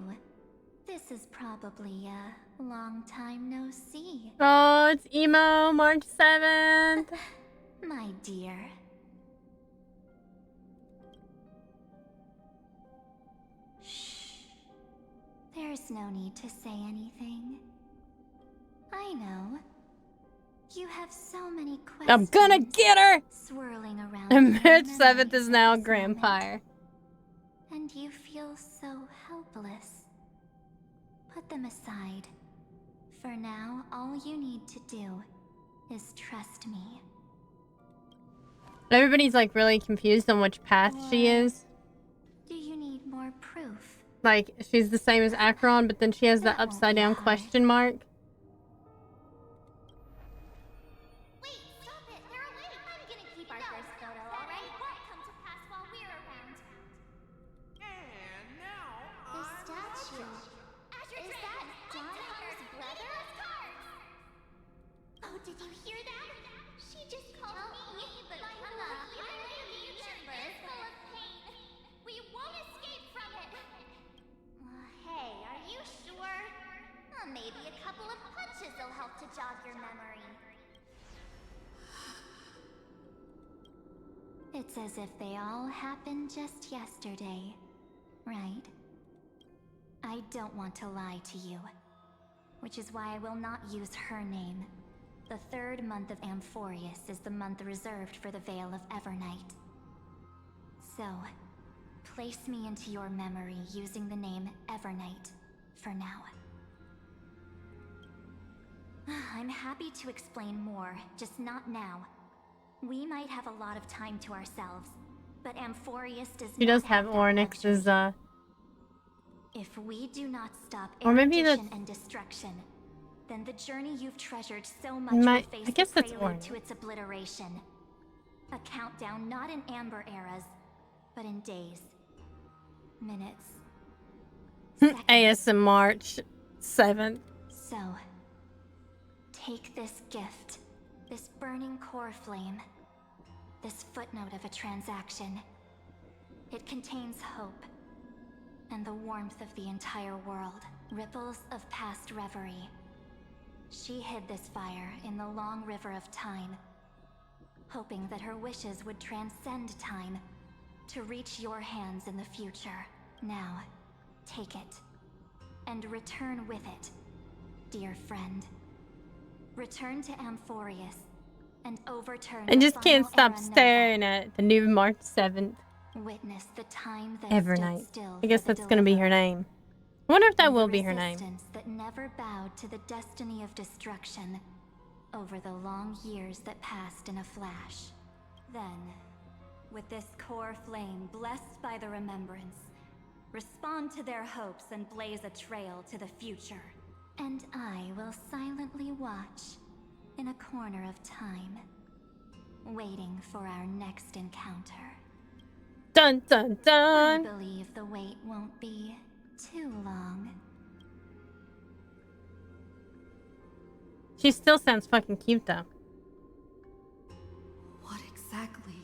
this is probably a long time no see. Oh, it's emo, March 7th. My dear. Shh. There's no need to say anything. I know. You have so many questions. I'm gonna get her! Swirling around. And in your March 7th memories is at now a this Grampire. moment. And you feel so helpless. Put them aside. For now, all you need to do is trust me. Everybody's like really confused on which path she is. Do you need more proof? Like, she's the same as Acheron, but then she has the That won't upside be down hard. question mark. Wait, stop it! They're away! I'm gonna keep our first photo, alright? Won't come to pass while we're around. And now The statue. Is that Donah's brother? Oh, did you hear that? She just called me, but Lila, I'm in the future is full of pain. We won't escape from it. Hey, are you sure? Maybe a couple of punches will help to jog your memory. It's as if they all happened just yesterday, right? I don't want to lie to you, which is why I will not use her name. The third month of Amphorius is the month reserved for the Veil of Evernight. So, place me into your memory using the name Evernight for now. I'm happy to explain more, just not now. We might have a lot of time to ourselves, but Amphorius does She not does have that Onyx's, luxury. If we do not stop Or maybe erudition that's- and destruction, then the journey you've treasured so much My- will face I guess the that's prelude to Onyx. its obliteration. A countdown not in amber eras, but in days, minutes, seconds. ASM March 7th. So, take this gift, this burning core flame, this footnote of a transaction. It contains hope, and the warmth of the entire world, ripples of past reverie. She hid this fire in the long river of time, hoping that her wishes would transcend time to reach your hands in the future. Now, take it, and return with it, dear friend. Return to Amphorius, and overturn I the just can't final stop era Nova. staring at the new March 7th. Witness the time that Evernight. stood still I guess for the that's gonna be her deliverer. name. I wonder if that And the will be her name. resistance that never bowed to the destiny of destruction over the long years that passed in a flash. Then, with this core flame blessed by the remembrance, respond to their hopes and blaze a trail to the future. And I will silently watch in a corner of time. waiting for our next encounter. Dun dun I dun. believe the wait won't be too long. She still sounds fucking cute though. What exactly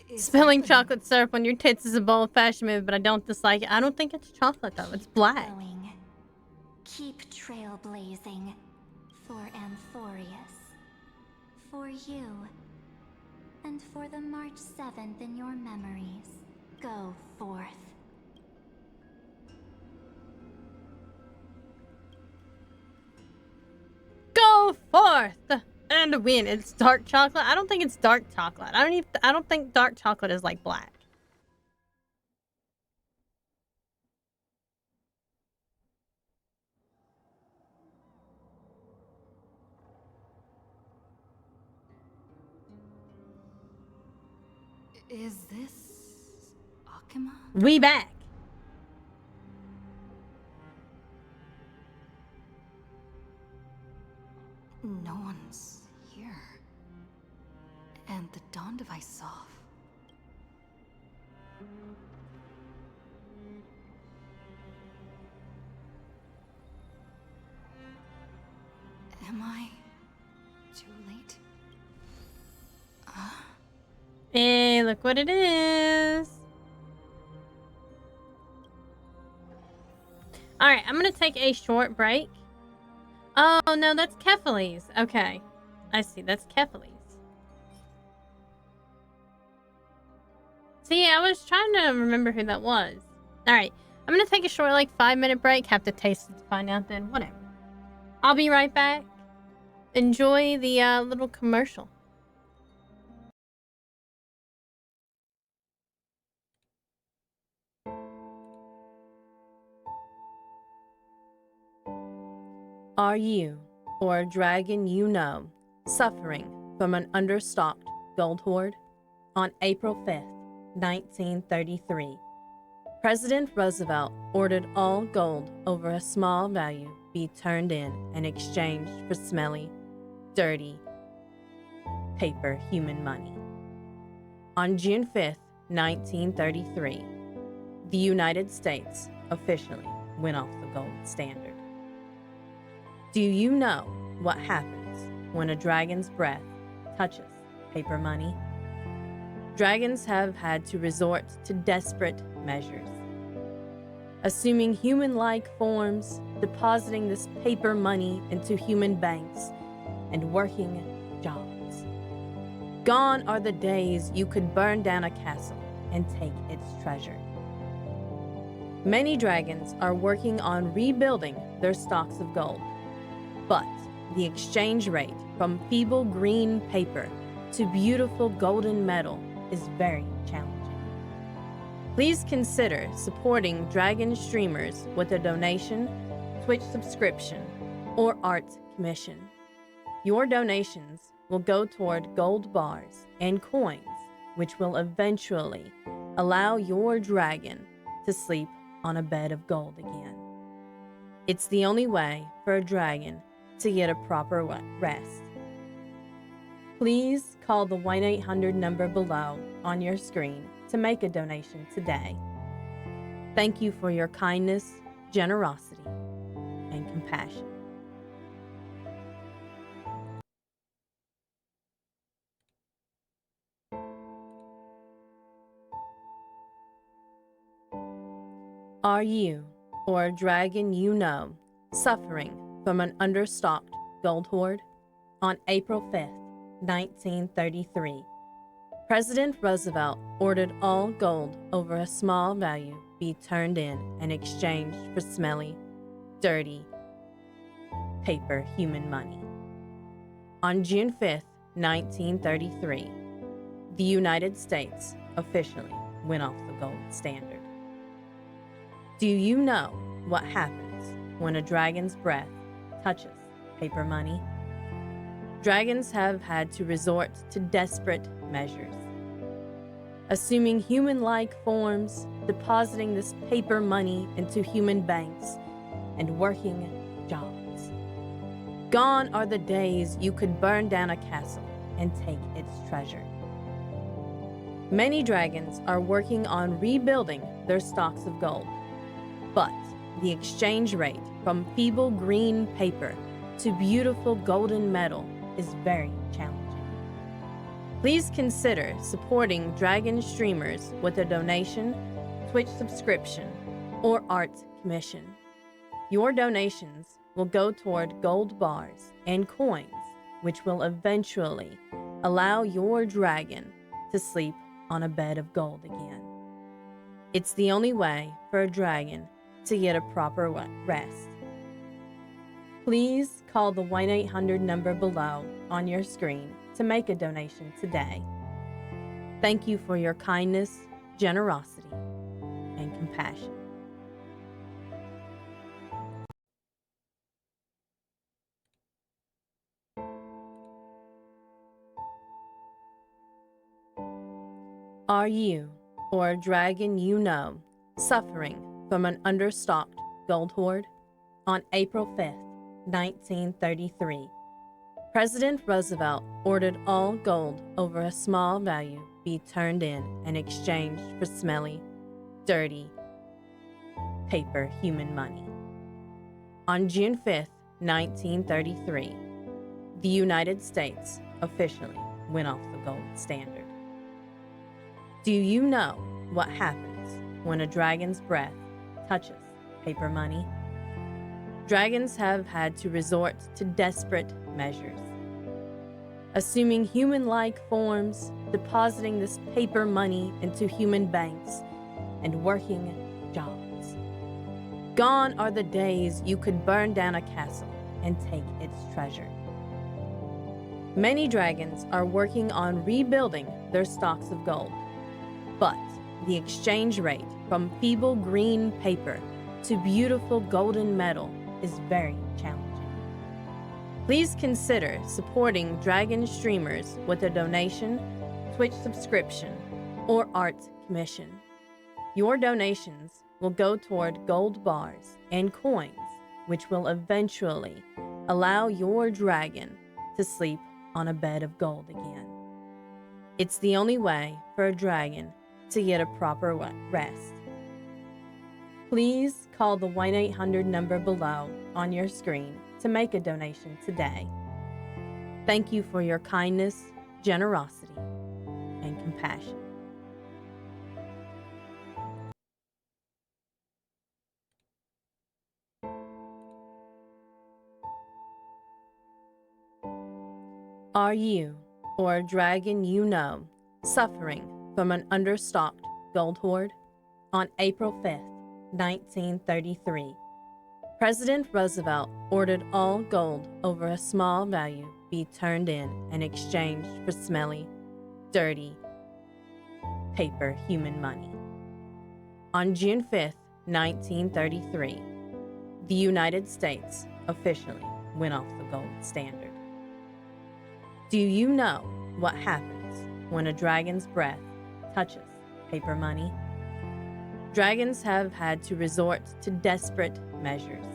is Spilling happening? chocolate syrup on your tits is a bold-fashioned move, but I don't dislike it. I don't think it's chocolate though. It's black. Going. Keep trailblazing for Amphorius. For you. And for the March 7th in your memories. Go forth. Go forth and win. It's dark chocolate. I don't think it's dark chocolate. I don't think dark chocolate is like black. Is this Akima? We back. No one's here. And the dawn device off. Am I too late? Hey, look what it is. Alright, I'm gonna take a short break. Oh, no, that's Kephalese. Okay. I see, that's Kephalese. See, I was trying to remember who that was. Alright, I'm gonna take a short, like, 5-minute break. Have to taste it to find out then. Whatever. I'll be right back. Enjoy the little commercial. Are you, or a dragon you know, suffering from an understocked gold hoard? On April 5th, 1933, President Roosevelt ordered all gold over a small value be turned in and exchanged for smelly, dirty, paper human money. On June 5th, 1933, the United States officially went off the gold standard. Do you know what happens when a dragon's breath touches paper money? Dragons have had to resort to desperate measures, assuming human-like forms, depositing this paper money into human banks, and working jobs. Gone are the days you could burn down a castle and take its treasure. Many dragons are working on rebuilding their stocks of gold, but the exchange rate from feeble green paper to beautiful golden metal is very challenging. Please consider supporting dragon streamers with a donation, Twitch subscription, or art commission. Your donations will go toward gold bars and coins, which will eventually allow your dragon to sleep on a bed of gold again. It's the only way for a dragon to get a proper rest. Please call the 1-800 number below on your screen to make a donation today. Thank you for your kindness, generosity, and compassion. Are you, or a dragon you know, suffering from an understocked gold hoard? On April 5th, 1933, President Roosevelt ordered all gold over a small value be turned in and exchanged for smelly, dirty, paper human money. On June 5th, 1933, the United States officially went off the gold standard. Do you know what happens when a dragon's breath touches paper money? Dragons have had to resort to desperate measures, assuming human-like forms, depositing this paper money into human banks, and working jobs. Gone are the days you could burn down a castle and take its treasure. Many dragons are working on rebuilding their stocks of gold, but the exchange rate from feeble green paper to beautiful golden metal is very challenging. Please consider supporting dragon streamers with a donation, Twitch subscription, or art commission. Your donations will go toward gold bars and coins, which will eventually allow your dragon to sleep on a bed of gold again. It's the only way for a dragon to get a proper rest. Please call the 1-800 number below on your screen to make a donation today. Thank you for your kindness, generosity, and compassion. Are you, or a dragon you know, suffering from an understocked gold hoard? On April 5th, 1933, President Roosevelt ordered all gold over a small value be turned in and exchanged for smelly, dirty paper human money. On June 5th, 1933, the United States officially went off the gold standard. Do you know what happens when a dragon's breath touches paper money? Dragons have had to resort to desperate measures, assuming human-like forms, depositing this paper money into human banks, and working jobs. Gone are the days you could burn down a castle and take its treasure. Many dragons are working on rebuilding their stocks of gold, but the exchange rate from feeble green paper to beautiful golden metal is very challenging. Please consider supporting dragon streamers with a donation, Twitch subscription, or art commission. Your donations will go toward gold bars and coins, which will eventually allow your dragon to sleep on a bed of gold again. It's the only way for a dragon to get a proper rest. Please call the 1-800 number below on your screen to make a donation today. Thank you for your kindness, generosity, and compassion. Are you, or a dragon you know, suffering from an understocked gold hoard? On April 5th, 1933, President Roosevelt ordered all gold over a small value be turned in and exchanged for smelly, dirty paper human money. On June 5th, 1933, the United States officially went off the gold standard. Do you know what happens when a dragon's breath touches paper money? Dragons have had to resort to desperate measures,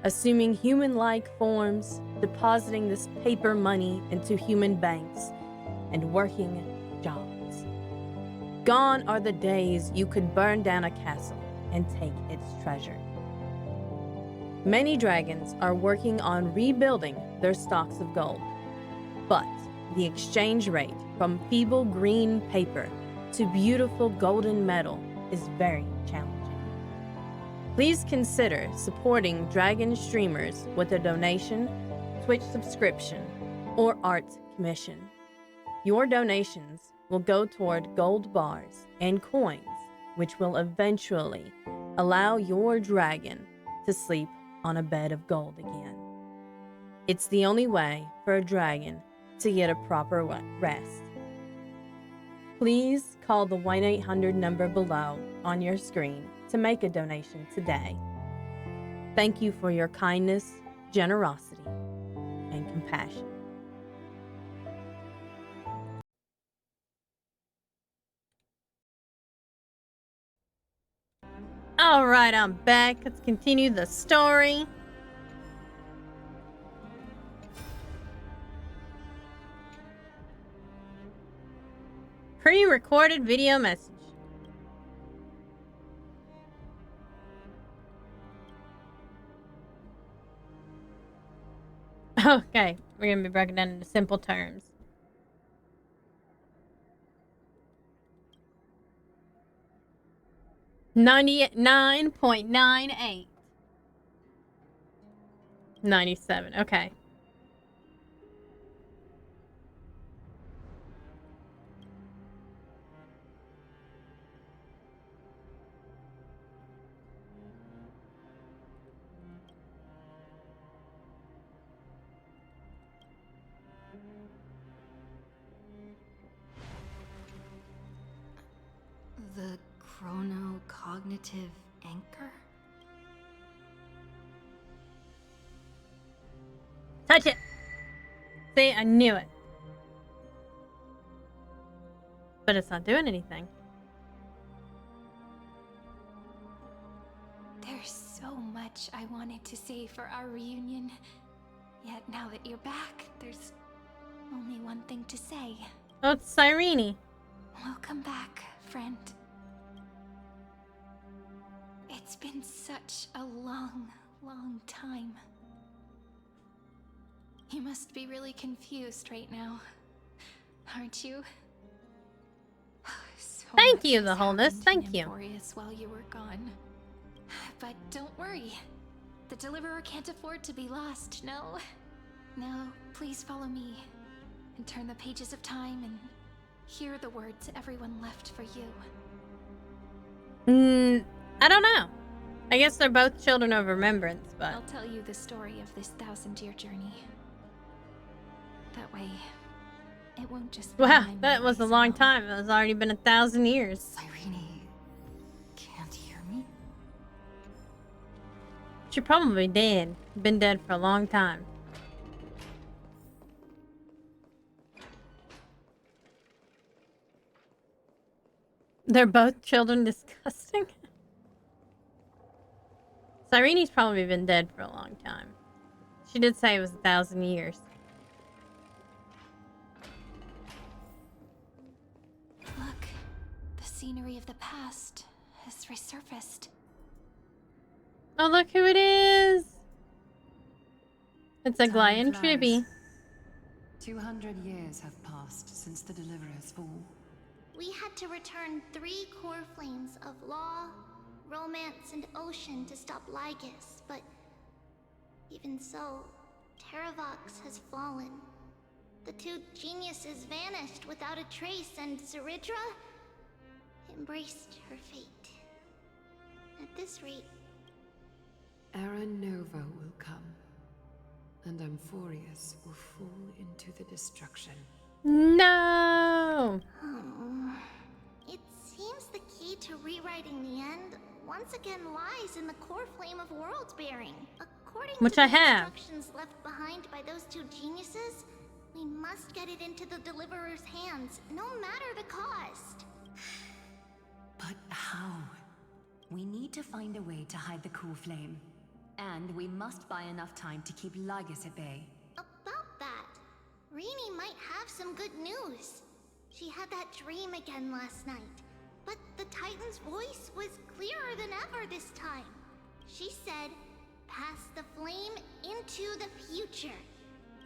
assuming human-like forms, depositing this paper money into human banks, and working jobs. Gone are the days you could burn down a castle and take its treasure. Many dragons are working on rebuilding their stocks of gold, but the exchange rate from feeble green paper to beautiful golden metal is very challenging. Please consider supporting dragon streamers with a donation, Twitch subscription, or art commission. Your donations will go toward gold bars and coins, which will eventually allow your dragon to sleep on a bed of gold again. It's the only way for a dragon to get a proper rest. Please call the 1-800 number below on your screen to make a donation today. Thank you for your kindness, generosity, and compassion. All right, I'm back. Let's continue the story. Pre-recorded video message. Okay, we're gonna be broken down into simple terms. $99.98. 97. Okay. The chrono-cognitive anchor? Touch it. See, I knew it. But it's not doing anything. There's so much I wanted to say for our reunion. Yet now that you're back, there's only one thing to say. Oh, it's Cyrene. Welcome back, friend. It's been such a long, long time. You must be really confused right now, aren't you? So Thank you, much the has wholeness. happened Thank in you. Emporius while you were gone. But don't worry. The Deliverer can't afford to be lost, no? Now, please follow me and turn the pages of time and hear the words everyone left for you. I don't know. I guess they're both children of remembrance, but I'll tell you the story of this 1,000-year journey. That way, it won't just be wow, my that was a memories long alone. time. It was already been 1,000 years. Cyrene can't hear me? She probably dead. Been dead for a long time. They're both children. Disgusting. Cyrene's probably been dead for a long time. She did say it was 1,000 years. Look, the scenery of the past has resurfaced. Oh, look who it is. It's a Glyan Tribby. 200 years have passed since the Deliverer's fall. We had to return 3 core flames of law, romance, and ocean to stop Lygus, but even so, Terravox has fallen. The 2 geniuses vanished without a trace, and Zeridra embraced her fate. At this rate, Era Nova will come, and Amphorius will fall into the destruction. No! it seems the key to rewriting the end once again lies in the core flame of world bearing. According Which to I the have. instructions left behind by those 2 geniuses, we must get it into the Deliverer's hands, no matter the cost. But how? We need to find a way to hide the cool flame. And we must buy enough time to keep Lygus at bay. About that, Rini might have some good news. She had that dream again last night, but the Titan's voice was clearer than ever this time. She said, "Pass the flame into the future."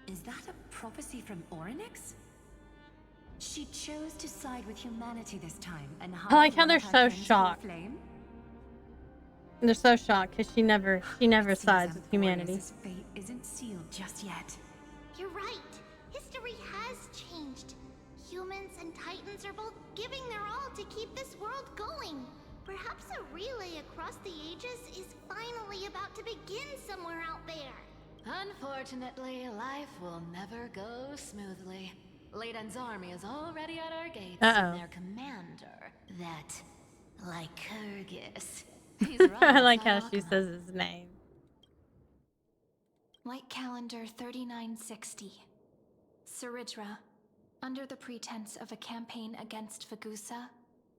Is that a prophecy from Orynyx? She chose to side with humanity this time and hide I like how one they're of her so friend's shocked. cool flame? They're so shocked because she never Seems sides with humanity. Amphorius's fate isn't sealed just yet. You're right. History has changed. Humans and Titans are both giving their all to keep this world going. Perhaps a relay across the ages is finally about to begin somewhere out there. Unfortunately, life will never go smoothly. Leiden's army is already at our gates, Uh-oh. and their commander, that Lycurgus, he's I like how running she says his name. Light calendar 3960. Zeridra, under the pretense of a campaign against Vagusa,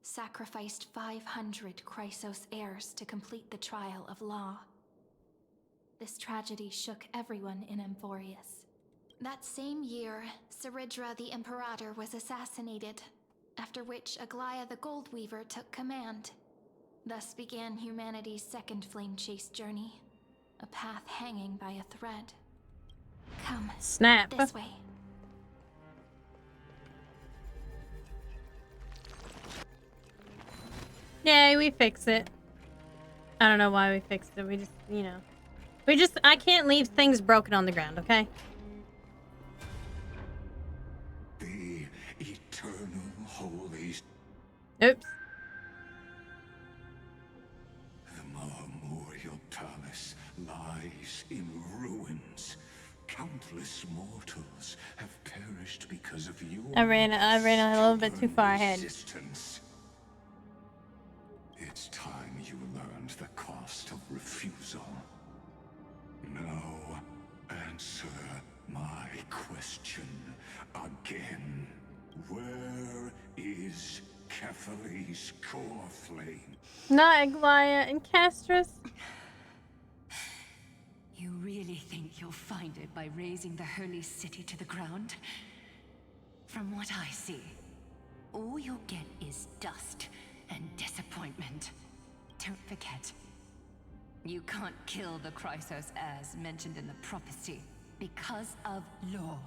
sacrificed 500 Chrysos heirs to complete the trial of law. This tragedy shook everyone in Amphorius. That same year, Zeridra the Imperator was assassinated, after which Aglaia the Gold Weaver took command. Thus began humanity's second flame chase journey, a path hanging by a thread. Come, snap. This way. Yay, we fixed it. I don't know why we fixed it. We just, you know. I can't leave things broken on the ground, okay? The eternal holy... Oops. The Memorial Palace lies in ruins. Countless mortals have perished because of your... I ran a little bit too far ahead. Resistance. It's time you learned the cost of refusal. Now, answer my question again. Where is Kefali's core flame? Not Aglaia and Castris. You really think you'll find it by razing the holy city to the ground? From what I see, all you'll get is dust and disappointment. Don't forget, you can't kill the Chrysos as mentioned in the prophecy because of law.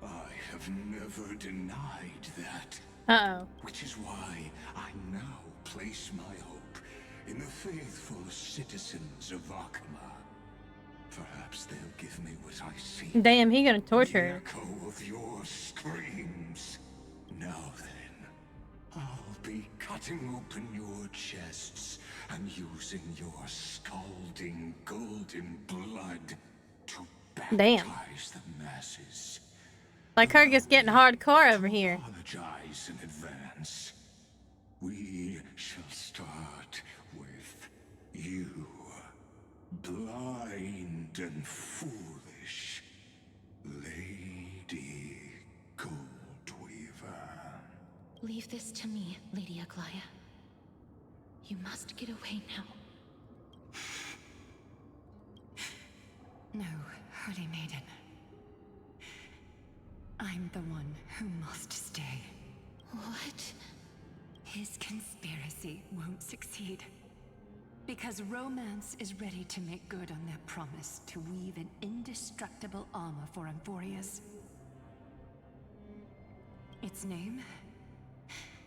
I have never denied that. Uh-oh. Which is why I now place my hope in the faithful citizens of Akama. Perhaps they'll give me what I seek. Damn, he gonna torture her. The echo of your screams. Now then, I'll be cutting open your chests and using your scalding golden blood to baptize the masses. Like her gets getting hardcore over here. Apologize in advance. We shall start with you, blind and foolish Lady Goldweaver. Leave this to me, Lady Aglaia. You must get away now. No, Holy Maiden. I'm the one who must stay. What? His conspiracy won't succeed. Because Romance is ready to make good on their promise to weave an indestructible armor for Amphorius. Its name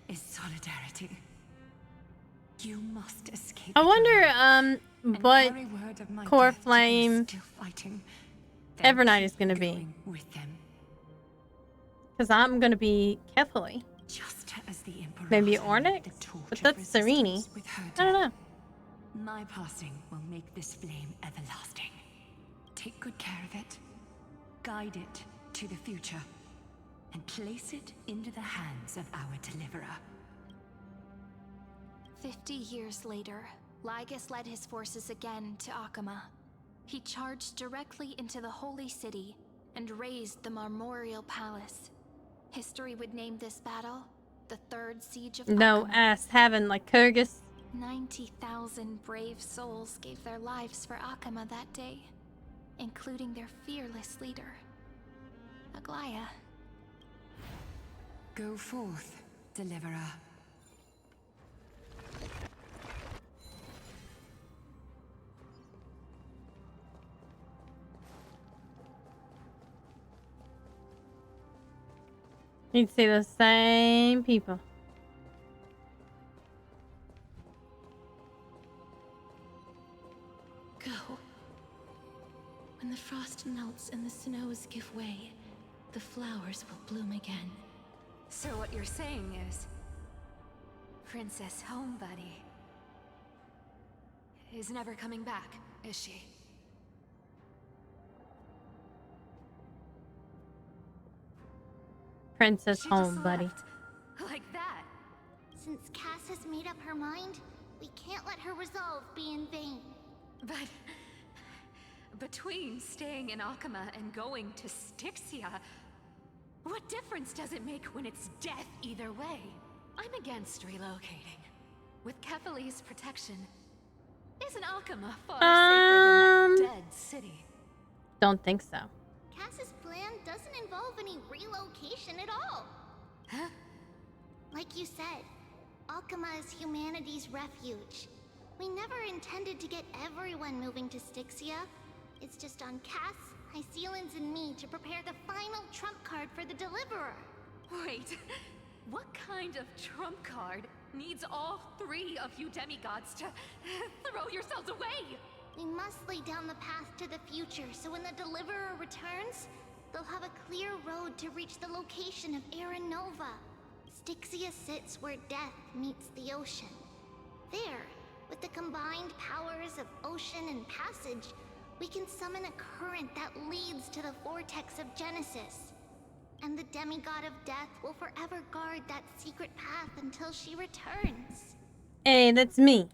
is Solidarity. You must escape. I wonder, what core flame Evernight is gonna be. With them. Because I'm gonna be Kefali. Just as the Emperor Maybe Ornyx? But that's Serene. I don't know. My passing will make this flame everlasting. Take good care of it. Guide it to the future. And place it into the hands of our deliverer. 50 years later, Lygus led his forces again to Akama. He charged directly into the Holy City and razed the Memorial Palace. History would name this battle the Third Siege of No Akama. ass having like Kyrgyz. 90,000 brave souls gave their lives for Akama that day, including their fearless leader, Aglaia. Go forth, deliverer. You'd see the same people. Go. When the frost melts and the snows give way, the flowers will bloom again. So what you're saying is, Princess Homebuddy is never coming back, is she? Princess She home, just buddy. left. Like that. Since Cass has made up her mind, we can't let her resolve be in vain. But between staying in Akama and going to Styxia, what difference does it make when it's death either way? I'm against relocating. With Kefali's protection, isn't Akama far safer than that dead city? Don't think so. Cass's plan doesn't involve any relocation at all. Huh? Like you said, Alchema is humanity's refuge. We never intended to get everyone moving to Styxia. It's just on Cass, Hycealans, and me to prepare the final trump card for the Deliverer. Wait, what kind of trump card needs all three of you demigods to throw yourselves away? We must lay down the path to the future, so when the Deliverer returns, they'll have a clear road to reach the location of Era Nova. Styxia sits where death meets the ocean. There, with the combined powers of ocean and passage, we can summon a current that leads to the vortex of Genesis. And the demigod of death will forever guard that secret path until she returns. Hey, that's me.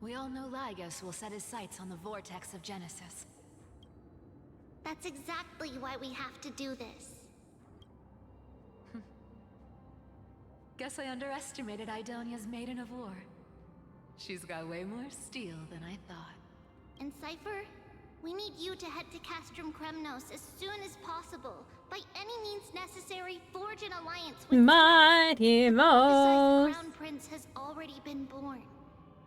We all know Lygus will set his sights on the vortex of Genesis. That's exactly why we have to do this. Guess I underestimated Idonia's Maiden of War. She's got way more steel than I thought. And Cypher, we need you to head to Castrum Kremnos as soon as possible. By any means necessary, forge an alliance with Mighty Mouse. The Crown Prince has already been born.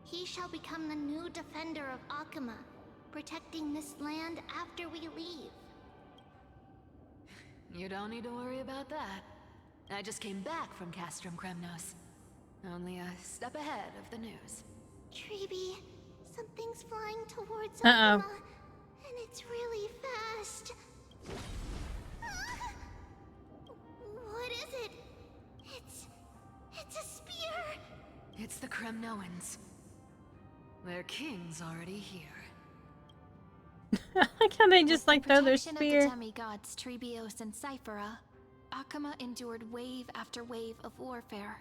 He shall become the new defender of Alchema, protecting this land after we leave. You don't need to worry about that. I just came back from Castrum Kremnos. Only a step ahead of the news. Treeby, something's flying towards Uh-oh. Alchema, and it's really fast. What is it? It's a spear. It's the Kremnoans. Their king's already here. I like how they just like throw their Protection of spear. the demigods Trebios and Cyphera, Alchema endured wave after wave of warfare,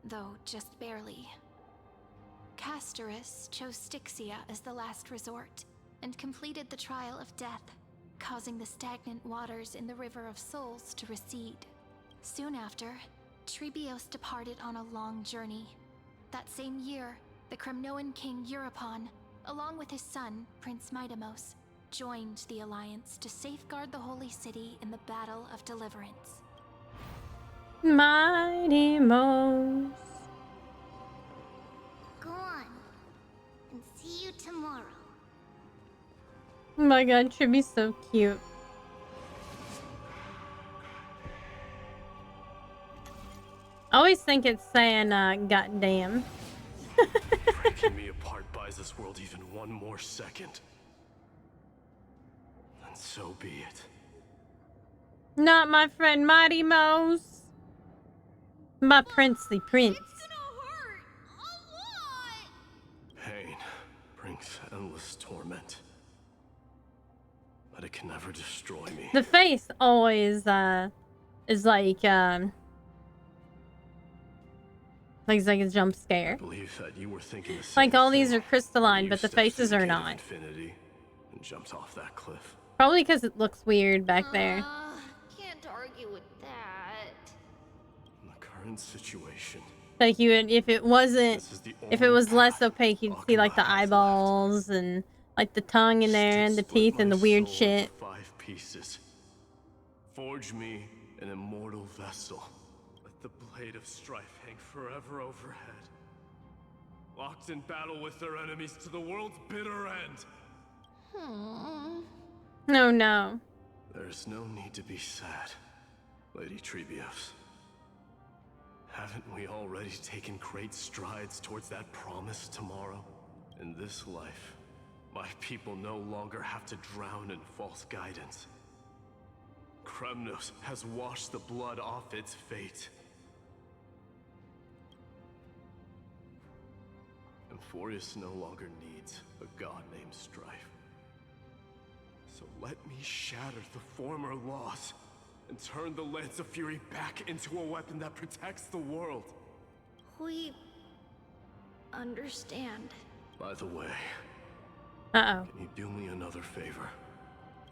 though just barely. Castorus chose Styxia as the last resort, and completed the trial of death, causing the stagnant waters in the River of Souls to recede. Soon after, Trebios departed on a long journey. That same year, the Kremnoan king Euripon, along with his son, Prince Maidamos, joined the Alliance to safeguard the Holy City in the Battle of Deliverance. Mighty Mouse. Go on, and see you tomorrow. Oh my god, Triby's so cute. I always think it's saying, goddamn. Breaking me apart buys this world even one more second. And so be it. Not my friend Mighty Mouse. My princely prince. Pain brings endless torment. But it can never destroy me. The face always, is like it's like a jump scare. I believe that you were thinking the Like same all these thing are crystalline, when but you the stepped faces through the are gate of not. Infinity and jumped off that cliff. Probably because it looks weird back there. Can't argue with that. In the current situation, Like you would, if it wasn't, if it was less opaque, you'd see like the eyeballs and like the tongue in there and the teeth and the weird soul shit. into 5 pieces. Forge me an immortal vessel. Let the blade of strife hang forever overhead. Locked in battle with their enemies to the world's bitter end. No, no. There's no need to be sad, Lady Trebios. Haven't we already taken great strides towards that promise tomorrow? In this life, my people no longer have to drown in false guidance. Kremnos has washed the blood off its fate. Emphorius no longer needs a god named Strife. So let me shatter the former laws and turn the Lance of Fury back into a weapon that protects the world. We understand. By the way, Uh-oh. can you do me another favor?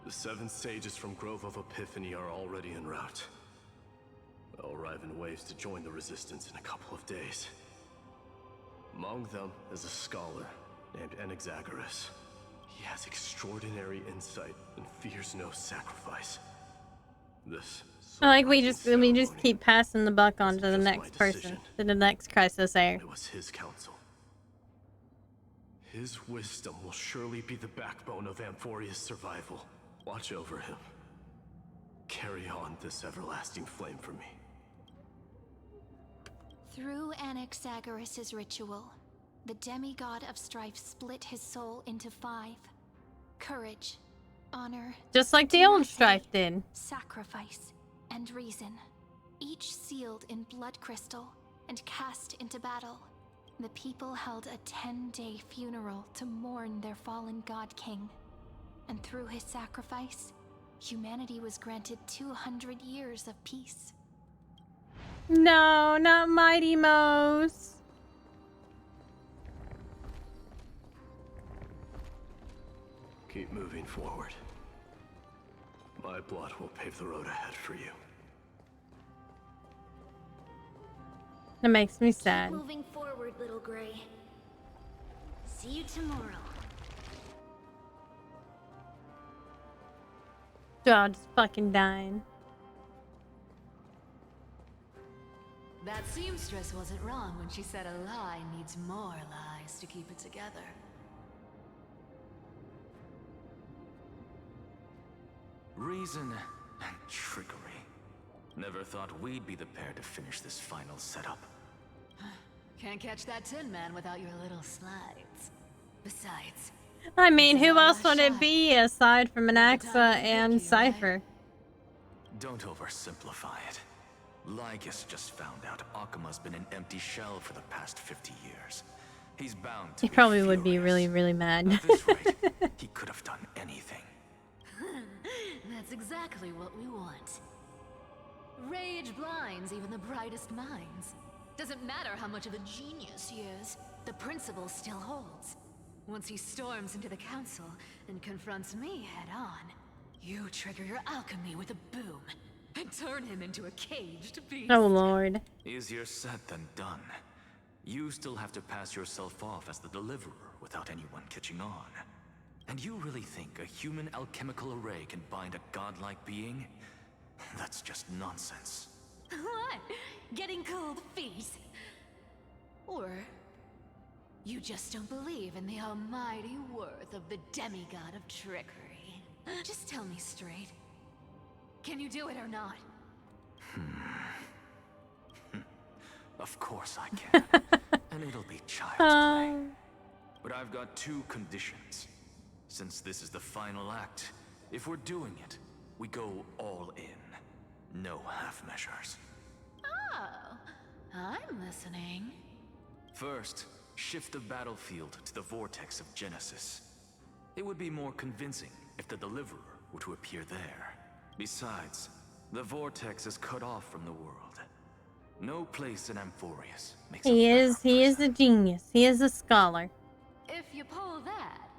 The 7 sages from Grove of Epiphany are already en route. They'll arrive in waves to join the resistance in a couple of days. Among them is a scholar named Anaxagoras. He has extraordinary insight and fears no sacrifice. This Like we just keep passing the buck on to the next person, to the next Chrysos heir. It was his counsel. His wisdom will surely be the backbone of Amphoria's survival. Watch over him. Carry on this everlasting flame for me. Through Anaxagoras' ritual, the demigod of strife split his soul into 5. Courage, honor, just like the old strife did. Sacrifice, and reason. Each sealed in blood crystal and cast into battle. The people held a 10-day funeral to mourn their fallen god king. And through his sacrifice, humanity was granted 200 years of peace. No, not Mighty Mo's. Keep moving forward. My blood will pave the road ahead for you. That makes me sad. Keep moving forward, little Gray. See you tomorrow. Dog's fucking dying. That seamstress wasn't wrong when she said a lie needs more lies to keep it together. Reason and trickery. Never thought we'd be the pair to finish this final setup. Can't catch that Tin Man without your little slides. Besides, I mean, who else would it be aside from Anaxa and Cypher? Don't oversimplify it. Lycus just found out Akima's been an empty shell for the past 50 years. He's bound to He probably would be really, really mad. At this rate, he could have done anything. that's exactly what we want. Rage blinds even the brightest minds. Doesn't matter how much of a genius he is, the principle still holds. Once he storms into the council and confronts me head-on, you trigger your alchemy with a boom and turn him into a caged beast. Oh lord. Easier said than done. You still have to pass yourself off as the deliverer without anyone catching on. And you really think a human alchemical array can bind a godlike being? That's just nonsense. What? Getting cold feet? Or you just don't believe in the almighty worth of the demigod of trickery? Just tell me straight. Can you do it or not? Of course I can. And it'll be child's play. But I've got 2 conditions. Since this is the final act, if we're doing it, we go all in. No half measures. Oh, I'm listening. First, shift the battlefield to the vortex of Genesis. It would be more convincing if the deliverer were to appear there. Besides, the vortex is cut off from the world. No place in Amphorius makes He is a genius. He is a scholar. If you pull that,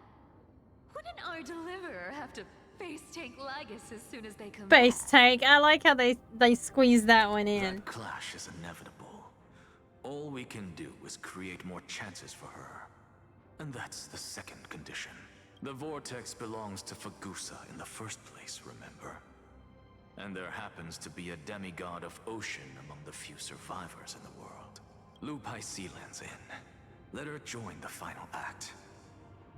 wouldn't our deliverer have to face tank Lygus as soon as they come Face back? tank. I like how they squeeze that one in. That clash is inevitable. All we can do is create more chances for her. And that's the second condition. The vortex belongs to Fagusa in the first place, remember? And there happens to be a demigod of ocean among the few survivors in the world. Lupai Sealand's in. Let her join the final act.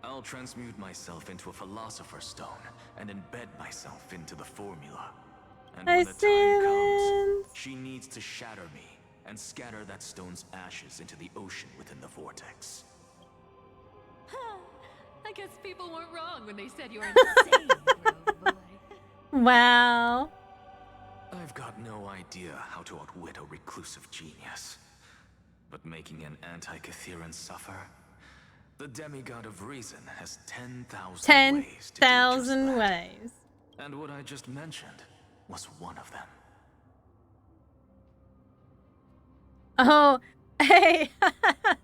I'll transmute myself into a philosopher's stone and embed myself into the formula. And when the time comes, she needs to shatter me and scatter that stone's ashes into the ocean within the vortex. I guess people weren't wrong when they said you were insane, little boy. Wow. I've got no idea how to outwit a reclusive genius. But making an anti-Catheran suffer? The demigod of reason has 10,000 ways to do just 10,000 that. ways. And what I just mentioned was one of them. Oh, hey.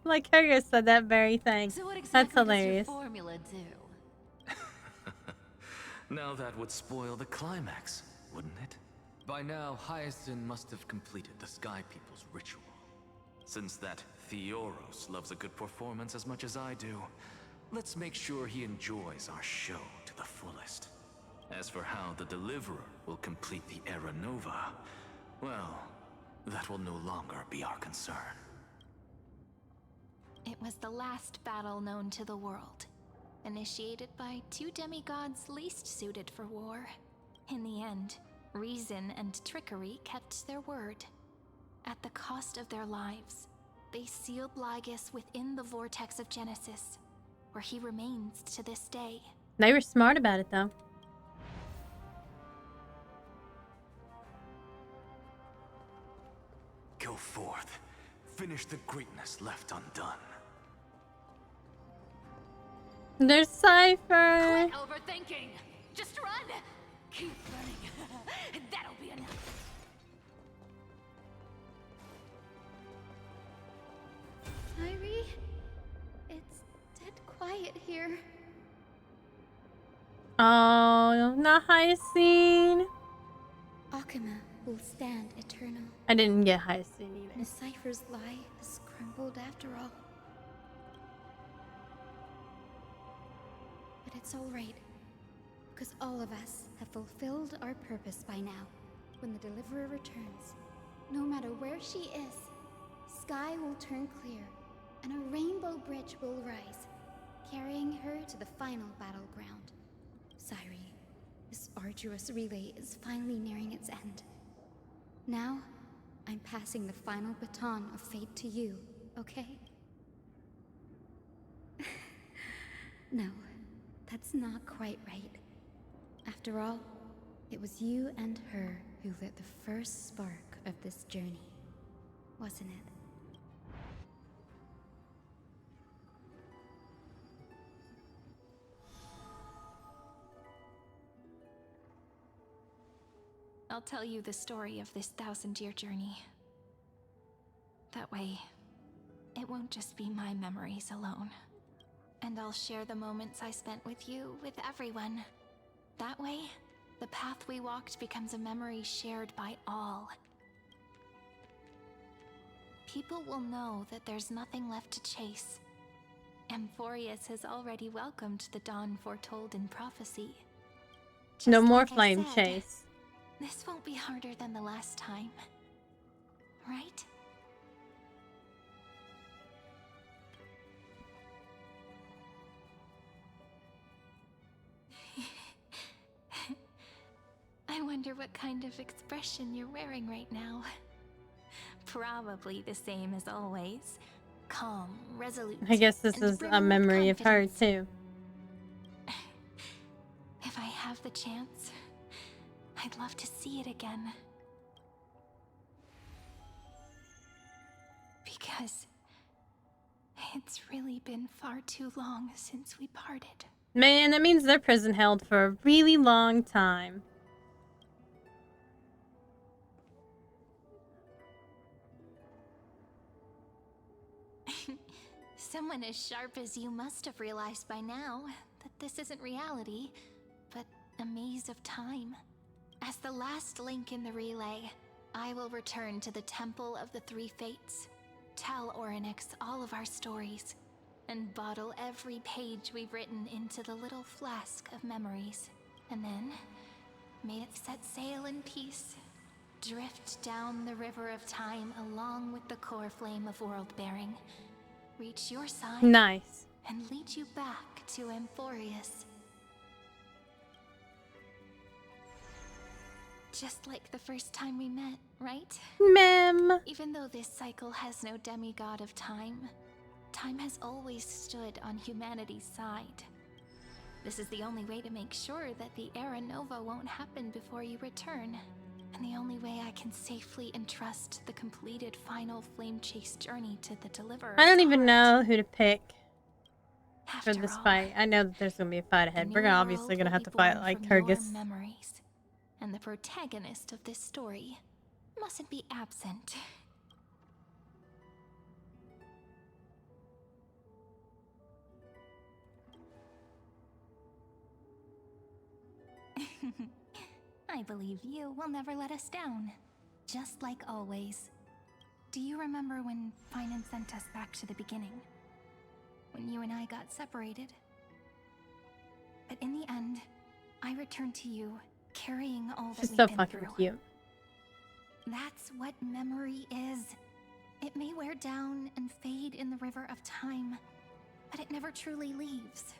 Like Hugo said that very thing. So what exactly That's does hilarious. your formula do? Now that would spoil the climax, wouldn't it? By now, Hyacinth must have completed the Sky People's ritual. Since that Theoros loves a good performance as much as I do, let's make sure he enjoys our show to the fullest. As for how the Deliverer will complete the Era Nova, well, that will no longer be our concern. It was the last battle known to the world, initiated by two demigods least suited for war. In the end, reason and trickery kept their word. At the cost of their lives, they sealed Lygus within the vortex of Genesis, where he remains to this day. They were smart about it, though. Go forth. Finish the greatness left undone. There's Cypher. Quit overthinking. Just run. Keep running. That'll be enough. Irie, it's dead quiet here. Oh, not Hyacinth. Akuma will stand eternal. I didn't get Hyacinth either. The Cypher's lie has crumbled after all. But it's all right, because all of us have fulfilled our purpose by now. When the Deliverer returns, no matter where she is, sky will turn clear, and a rainbow bridge will rise, carrying her to the final battleground. Sairi, this arduous relay is finally nearing its end. Now, I'm passing the final baton of fate to you, okay? No. That's not quite right. After all, it was you and her who lit the first spark of this journey, wasn't it? I'll tell you the story of this 1000-year journey. That way, it won't just be my memories alone. And I'll share the moments I spent with you with everyone. That way, the path we walked becomes a memory shared by all. People will know that there's nothing left to chase. Amphorius has already welcomed the dawn foretold in prophecy. No more like I flame said, chase. This won't be harder than the last time, right? I wonder what kind of expression you're wearing right now. Probably the same as always. Calm, resolute. I guess this and is a brimming with memory of her, confidence. too. If I have the chance, I'd love to see it again. Because it's really been far too long since we parted. Man, that means they're prison held for a really long time. Someone as sharp as you must have realized by now that this isn't reality, but a maze of time. As the last link in the relay, I will return to the Temple of the Three Fates, tell Orynyx all of our stories, and bottle every page we've written into the little flask of memories. And then, may it set sail in peace, drift down the river of time along with the core flame of world-bearing, reach your side, Nice. and lead you back to Amphorius. Just like the first time we met, right? Ma'am. Even though this cycle has no demigod of time, time has always stood on humanity's side. This is the only way to make sure that the Era Nova won't happen before you return. And the only way I can safely entrust the completed final flame chase journey to the Deliverer. I don't even know who to pick for After this all, fight. I know that there's gonna be a fight ahead. the We're new obviously world gonna will have be to fight born like from your Kyrgyz. memories. And the protagonist of this story mustn't be absent. I believe you will never let us down, just like always. Do you remember when Finan sent us back to the beginning? When you and I got separated? But in the end, I return to you, carrying all that She's we've so been fucking through. cute. That's what memory is. It may wear down and fade in the river of time, but it never truly leaves.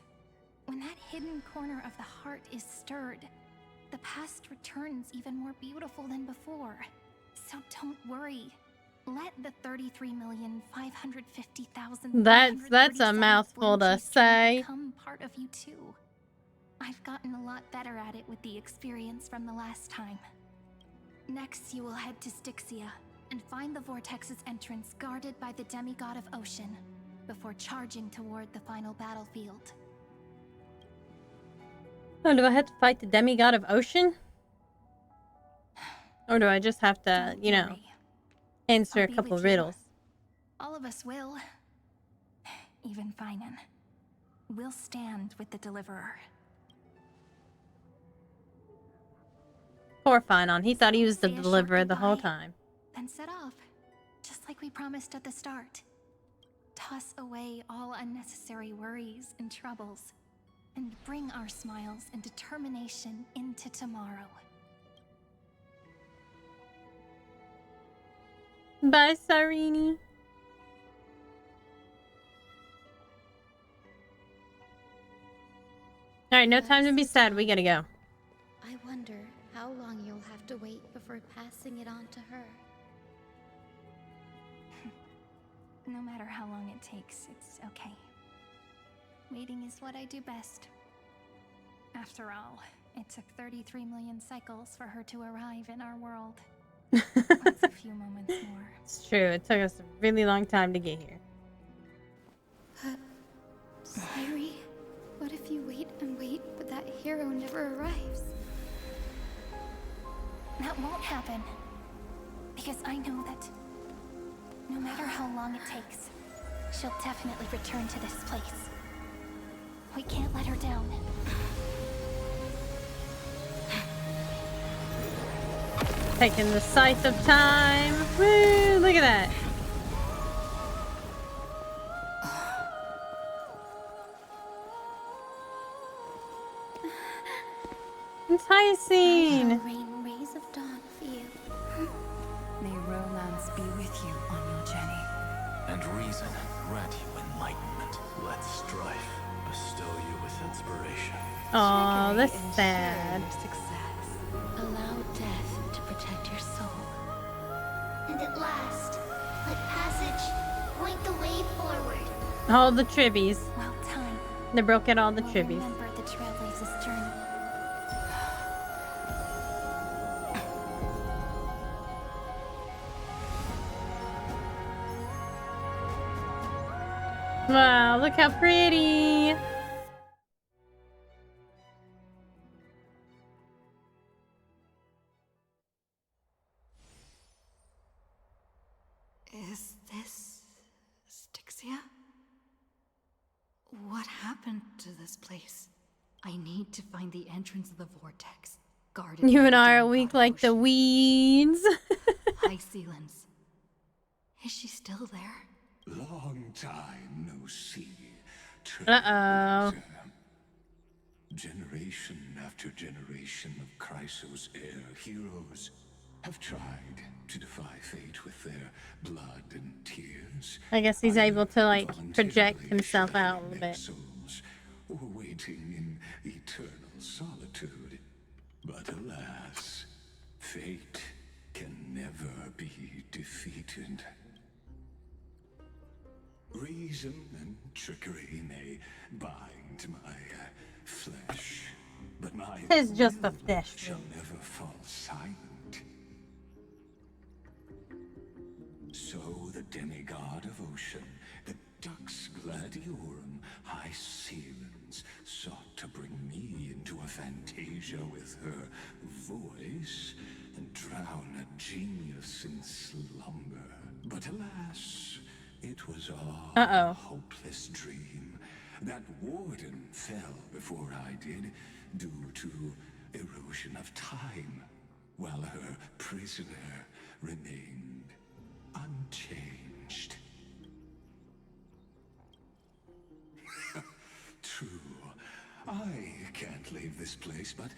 When that hidden corner of the heart is stirred, the past returns even more beautiful than before. So don't worry. Let the 33,550,000. That's a mouthful to say. Become part of you too. I've gotten a lot better at it with the experience from the last time. Next, you will head to Styxia and find the vortex's entrance guarded by the demigod of ocean before charging toward the final battlefield. Oh, do I have to fight the demigod of ocean? Or do I just have to, you know, answer a couple of riddles? All of us will. Even Finan. We'll stand with the Deliverer. Poor Finon. He thought he was the deliverer the whole time. Then set off, just like we promised at the start. Toss away all unnecessary worries and troubles, and bring our smiles and determination into tomorrow. Bye, Sarini. Alright, no time to be sad. We gotta go. I wonder how long you'll have to wait before passing it on to her. No matter how long it takes, it's okay. Waiting is what I do best. After all, it took 33 million cycles for her to arrive in our world. That's a few moments more. It's true. It took us a really long time to get here. Sairi, what if you wait and wait, but that hero never arrives? That won't happen. Because I know that no matter how long it takes, she'll definitely return to this place. We can't let her down. Taking the scythe of time. Woo! Look at that. Enticing. Rain rays of dawn for you. May romance be with you on your journey. And reason grant you enlightenment. Let strife bestow you with inspiration. Aw, that's sad. Allow death to protect your soul. And at last, let passage point the way forward. All the tribbies. Well timed. They broke out all the We'll tribbies. remember the Trailblazer's journey. Wow, look how pretty. Is this Styxia? What happened to this place? I need to find the entrance of the vortex. Guarded You by and the I are demigod weak like the ocean. weeds. High Sealans. Is she still there? Long time no see. Uh-oh. Generation after generation of Chrysos heir heroes have tried to defy fate with their blood and tears. I guess he's able to, like, project Voluntarily himself out a shuttling little their bit. souls, or waiting in eternal solitude. But alas, fate can never be defeated. Reason and trickery may bind my flesh, but my It's just a will flesh shall wound. never fall silent. So the demigod of ocean, the Dux Gladiorum, High Sealans, sought to bring me into a fantasia with her voice and drown a genius in slumber. But alas, it was all a hopeless dream. That warden fell before I did, due to erosion of time, while her prisoner remained unchanged. True, I can't leave this place, but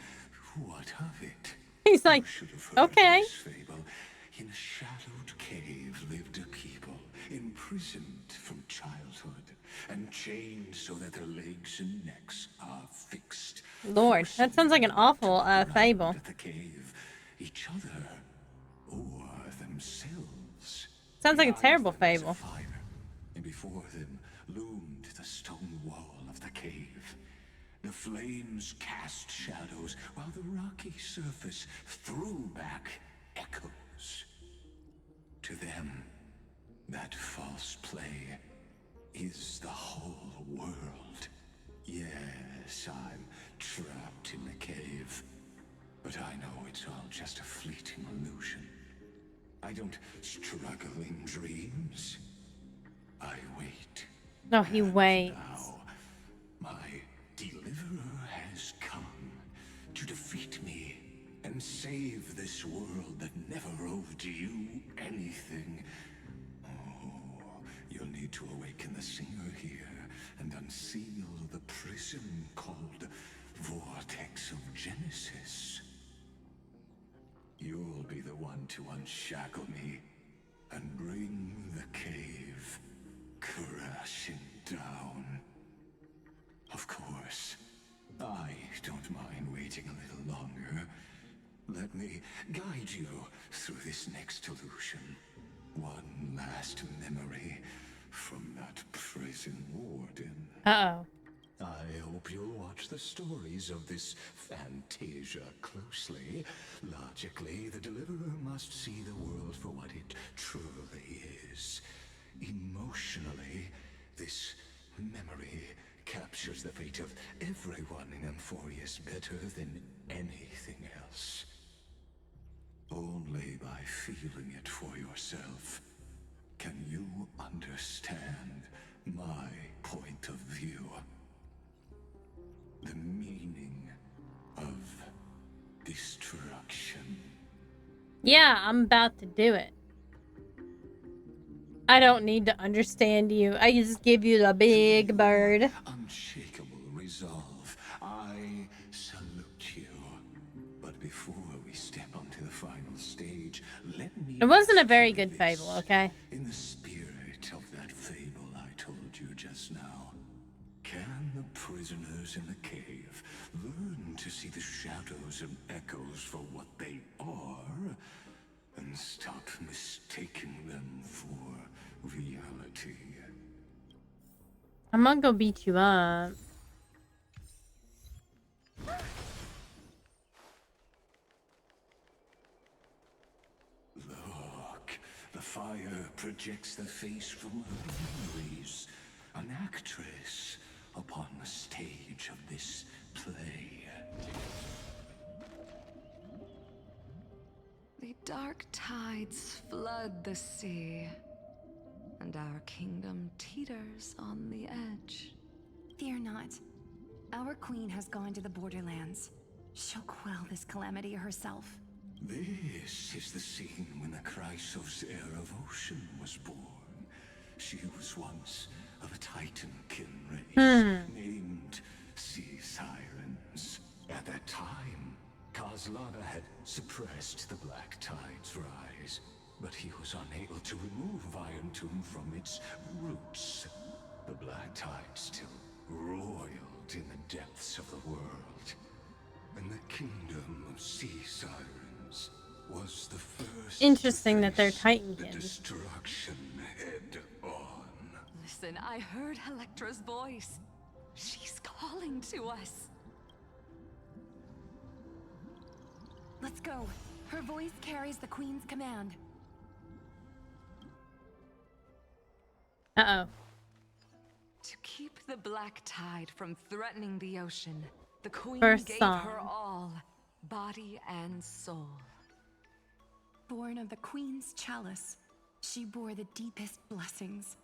what of it? He's like, okay. This fable. In a shadowed cave lived a people, imprisoned from childhood, and chained so that their legs and necks are fixed. Lord, that sounds like an awful fable. At the cave, each other or themselves. Sounds like a terrible fable. Fire, and before them loomed the stone wall of the cave. The flames cast shadows, while the rocky surface threw back echoes. To them, that false play is the whole world. Yes, I'm trapped in the cave, but I know it's all just a fleeting illusion. I don't struggle in dreams. I wait. No, he waits. Now, my deliverer has come to defeat me and save this world that never owed you anything. Oh, you'll need to awaken the singer here and unseal the prison called Vortex of Genesis. You'll be the one to unshackle me and bring the cave crashing down. Of course, I don't mind waiting a little longer. Let me guide you through this next illusion. One last memory from that prison warden. Uh-oh. I hope you'll watch the stories of this Fantasia closely. Logically, the Deliverer must see the world for what it truly is. Emotionally, this memory captures the fate of everyone in Amphorius better than anything else. Only by feeling it for yourself can you understand my point of view. The meaning of destruction. Yeah, I'm about to do it. I don't need to understand you. I just give you the big bird. Unshakable resolve. I salute you. But before we step onto the final stage, let me... It wasn't a very good fable, okay? In the spirit of that fable I told you just now, can the prisoners in the cave learn to see the shadows and echoes for what they are, and stop mistaking them for reality? I'm gonna go beat you up. Look, the fire projects the face from her memories. An actress upon the stage of this play. The dark tides flood the sea, and our kingdom teeters on the edge. Fear not. Our queen has gone to the borderlands. She'll quell this calamity herself. This is the scene when the Chrysos heir of ocean was born. She was once of a Titan-kin race named Sea Sirens. At that time, Kozlana had suppressed the Black Tide's rise, but he was unable to remove Iron Tomb from its roots. The Black Tide still roiled in the depths of the world, and the kingdom of Sea Sirens was the first. Interesting that they're Titan-kin. Destruction head on. Listen, I heard Electra's voice. She's calling to us. Let's go. Her voice carries the queen's command. Uh-oh. To keep the Black Tide from threatening the ocean, the queen First gave song. her all, body and soul. Born of the queen's chalice, she bore the deepest blessings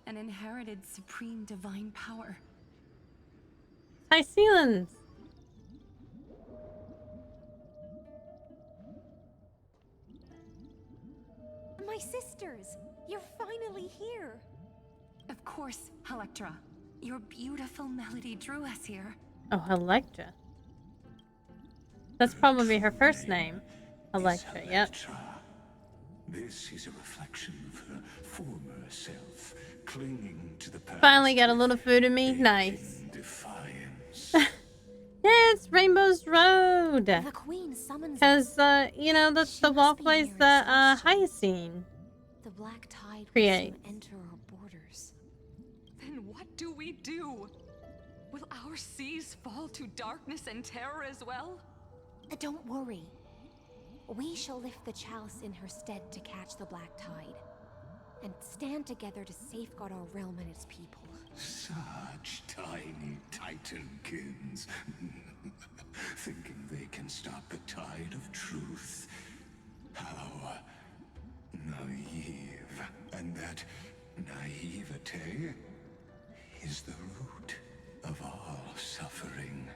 and inherited supreme divine power. High ceilings. My sisters, you're finally here. Of course, Electra. Your beautiful melody drew us here. Oh, Electra. That's probably her first name. Electra, yep. This is a reflection of her former self, clinging to the past. Finally got a little food in me. Nice. Defiance. Yeah, it's Rainbow's Road. The Queen summons Because, you know, that's the walkways that Hyacine The black tide will creates. soon enter our borders. Then what do we do? Will our seas fall to darkness and terror as well? Don't worry. We shall lift the chalice in her stead to catch the black tide, and stand together to safeguard our realm and its people. Such tiny titankins, thinking they can stop the tide of truth. How naive. And that naivete is the root of all suffering.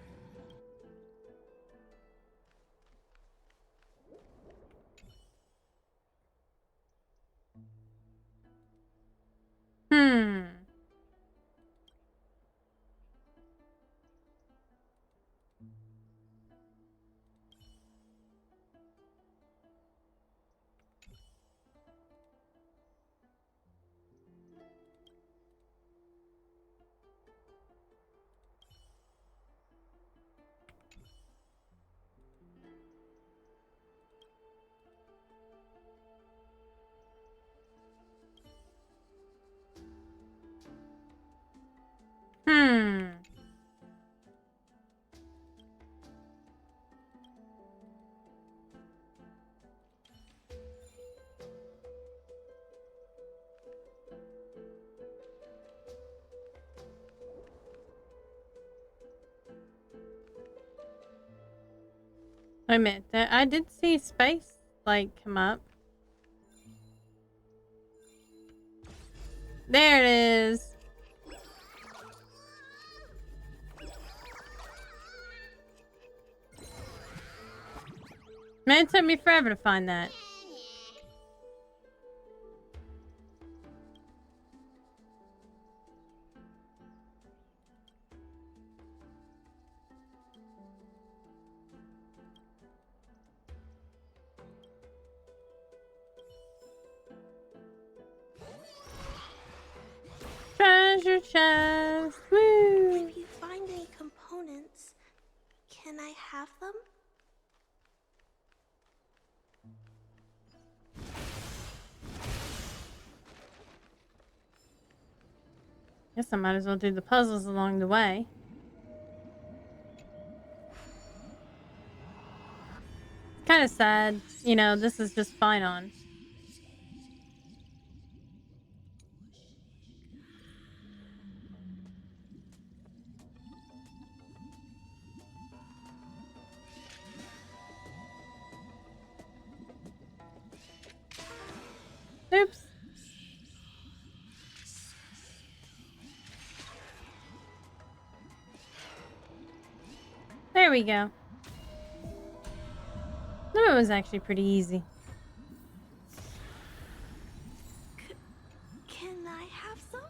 I admit that I did see space like come up. There it is. Man, it took me forever to find that. Treasure chest. Woo! If you find any components, can I have them? Guess I might as well do the puzzles along the way. It's kind of sad, you know, this is just fine on. Oops. There we go. That one was actually pretty easy. Can I have some?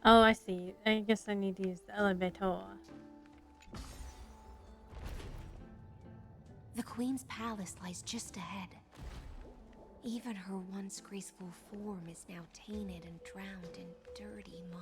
Oh, I see. I guess I need to use the elevator. The Queen's palace lies just ahead. Even her once graceful form is now tainted and drowned in dirty mire.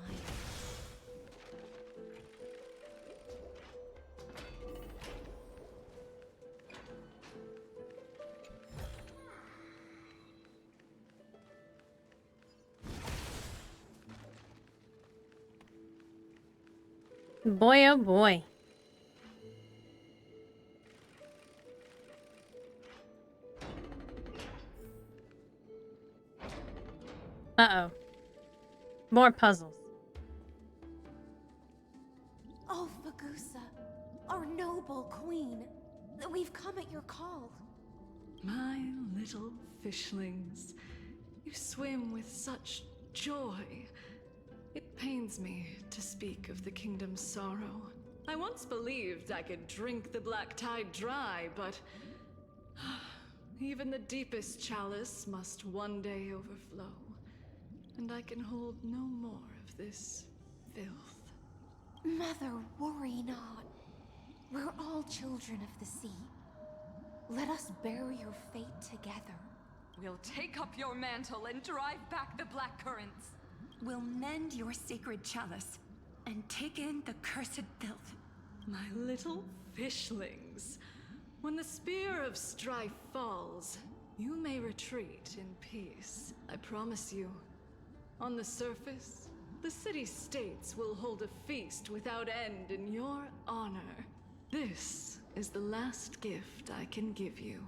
Boy, oh boy. Uh-oh. More puzzles. Oh, Vagusa, our noble queen, we've come at your call. My little fishlings, you swim with such joy. It pains me to speak of the kingdom's sorrow. I once believed I could drink the black tide dry, but Even the deepest chalice must one day overflow, and I can hold no more of this filth. Mother, worry not. We're all children of the sea. Let us bear your fate together. We'll take up your mantle and drive back the black currents. We'll mend your sacred chalice and take in the cursed filth. My little fishlings, when the spear of strife falls, you may retreat in peace. I promise you. On the surface, the city-states will hold a feast without end in your honor. This is the last gift I can give you.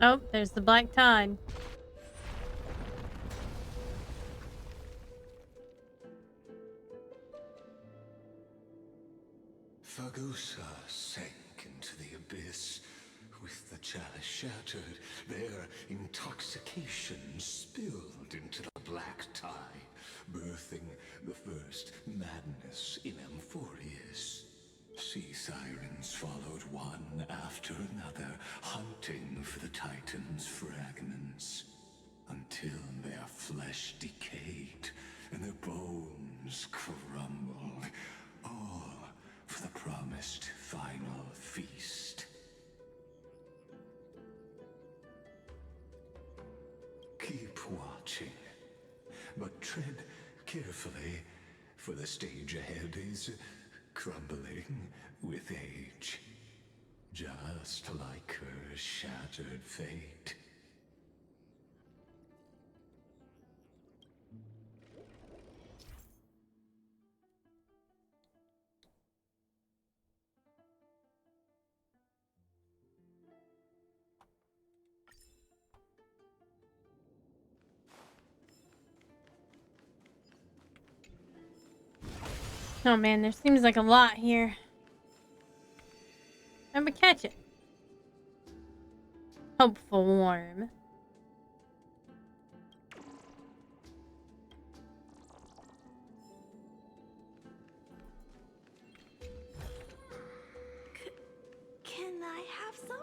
Oh, there's the black tide. Fagusa sank into the abyss. With the chalice shattered, their intoxication spilled into the black tide, birthing the first madness in Amphorius. Sea sirens followed one after another, hunting for the Titan's fragments, until their flesh decayed and their bones crumbled, all for the promised final feast. Keep watching, but tread carefully, for the stage ahead is crumbling with age, just like her shattered fate. Oh man, there seems like a lot here. I'm gonna catch it. Hopeful worm. Can I have some?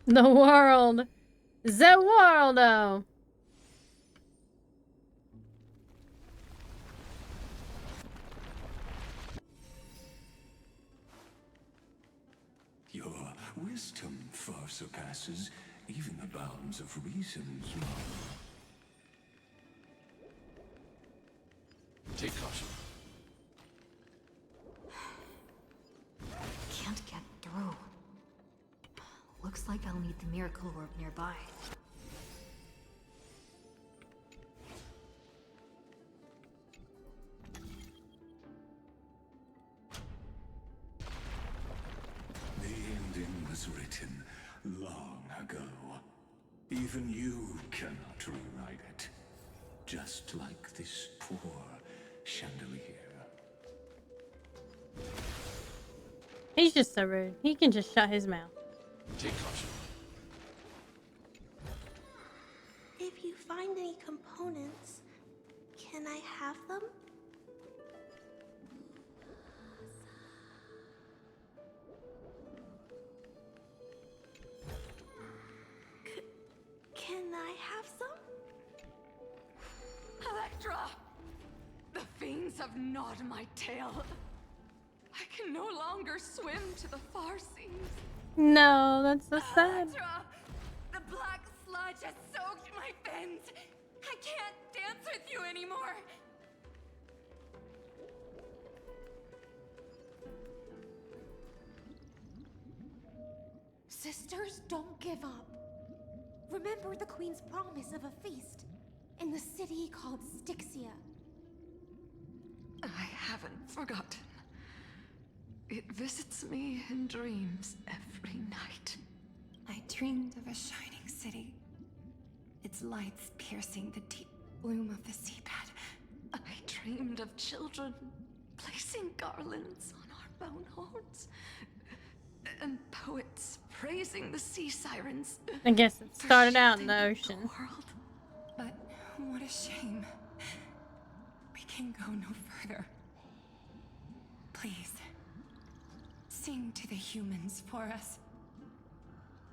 The world. The world, Your wisdom far surpasses even the bounds of reason's marvel. Take caution. Can't get through. Looks like I'll need the miracle orb nearby. The ending was written long ago. Even you cannot rewrite it. Just like this poor chandelier. He's just so rude. He can just shut his mouth. Take caution. If you find any components, can I have them? Can I have some? Electra! The fiends have gnawed my tail. I can no longer swim to the far seas. No, that's so sad. Electra! The black sludge has soaked my fins. I can't dance with you anymore. Sisters, don't give up. Remember the Queen's promise of a feast in the city called Styxia. I haven't forgotten. It visits me in dreams every night. I dreamed of a shining city, its lights piercing the deep gloom of the seabed. I dreamed of children placing garlands on our bone horns, and poets praising the sea sirens. I guess it started out in the ocean. But what a shame. We can go no further. Please, sing to the humans for us.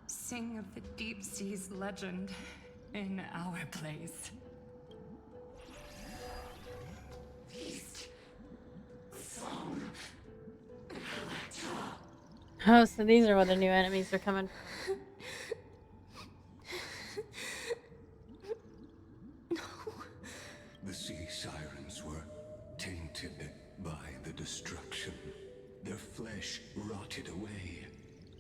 Sing of the deep sea's legend in our place. Feast. Song. Oh, so these are where the new enemies are coming from. The sea sirens were tainted by the destruction. Their flesh rotted away.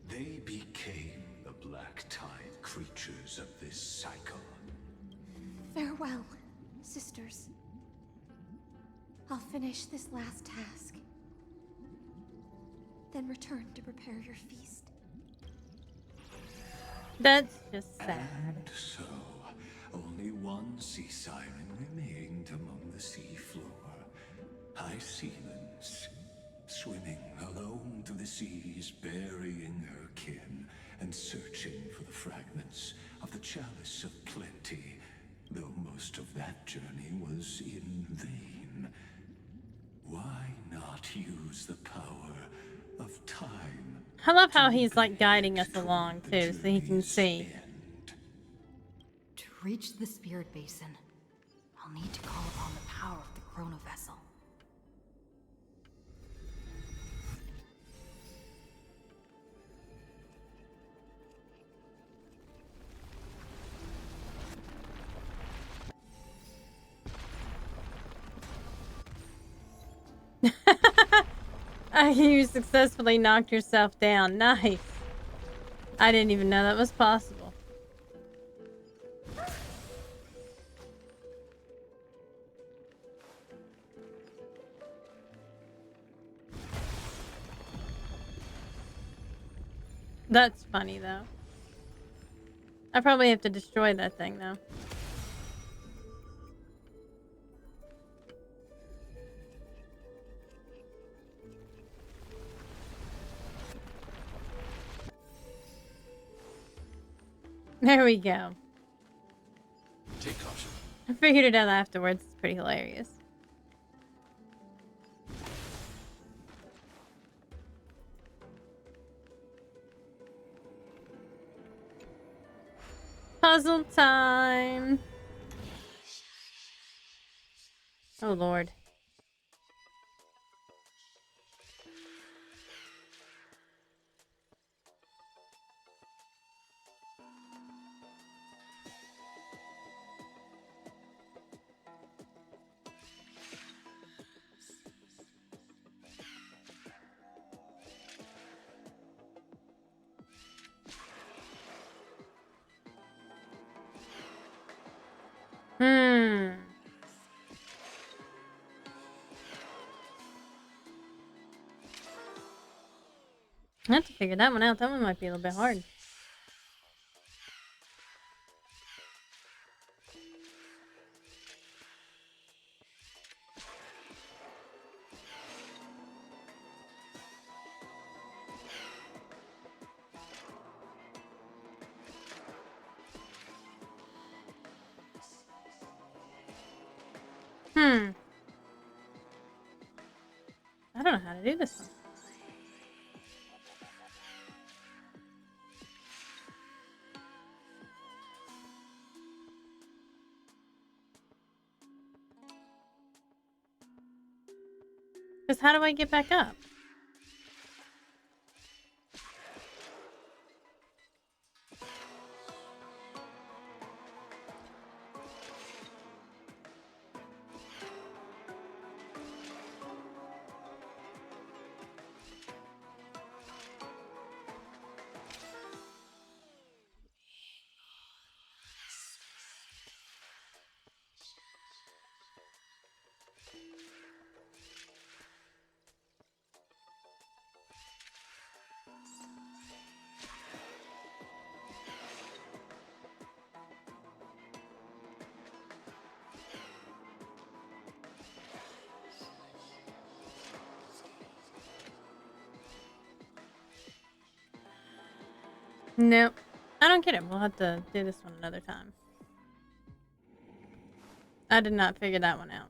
They became the black tide creatures of this cycle. Farewell, sisters. I'll finish this last task. Then return to prepare your feast. That's just sad. And so, only one sea siren remained among the sea floor. High seamans, swimming alone through the seas, burying her kin, and searching for the fragments of the chalice of plenty, though most of that journey was in vain. Why not use the power of time? I love how he's like guiding us along too, so he can see. To reach the spirit basin, I'll need to call upon the power of the chrono vessel. You successfully knocked yourself down. Nice. I didn't even know that was possible. That's funny though. I probably have to destroy that thing though. There we go. Take caution. I figured it out afterwards. It's pretty hilarious. Puzzle time. Oh Lord. I have to figure that one out. That one might be a little bit hard. I don't know how to do this one. Because how do I get back up? Nope. I don't get it. We'll have to do this one another time. I did not figure that one out.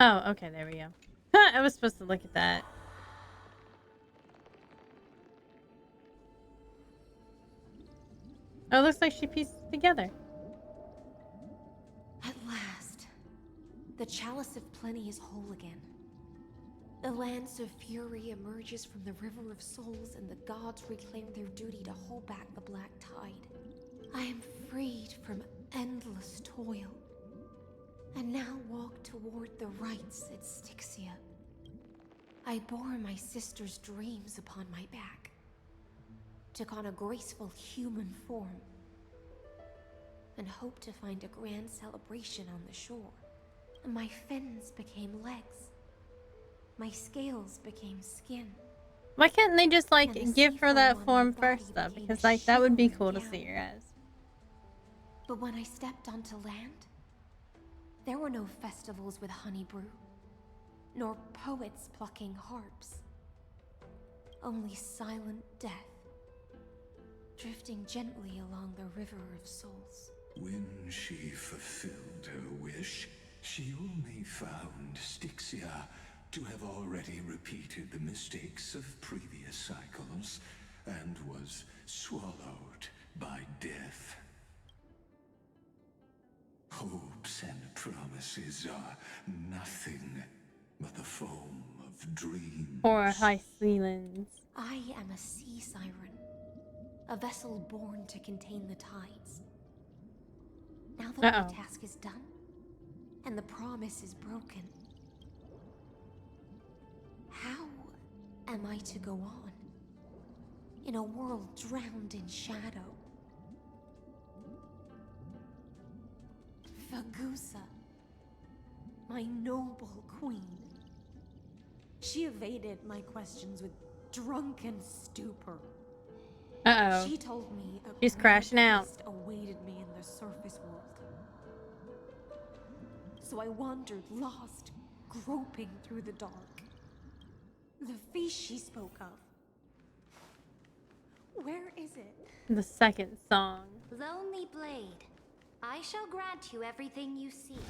Oh, okay, there we go. I was supposed to look at that. Oh, it looks like she pieced it together. At last, the Chalice of Plenty is whole again. The Lance of Fury emerges from the River of Souls, and the gods reclaim their duty to hold back the Black Tide. I am freed from endless toil, and now walk toward the rites at Styxia. I bore my sister's dreams upon my back, took on a graceful human form, and hoped to find a grand celebration on the shore. My fins became legs. My scales became skin. Why can't they just, like, And the give her seafoam that on my form body first, though? became Because, a like, that would be shimmering cool to gown. see her as. But when I stepped onto land, there were no festivals with honey brew, nor poets plucking harps. Only silent death, drifting gently along the River of Souls. When she fulfilled her wish, she only found Styxia to have already repeated the mistakes of previous cycles and was swallowed by death. Hopes and promises are nothing but the foam of dreams. Or high ceilings. I am a sea siren, a vessel born to contain the tides. Now that my task is done, and the promise is broken, how am I to go on in a world drowned in shadow? Fagusa, my noble queen. She evaded my questions with drunken stupor. Uh-oh. She told me a She's great crashing out. feast awaited me in the surface world. So I wandered lost, groping through the dark. The feast she spoke of. Where is it? The second song. Lonely Blade, I shall grant you everything you seek.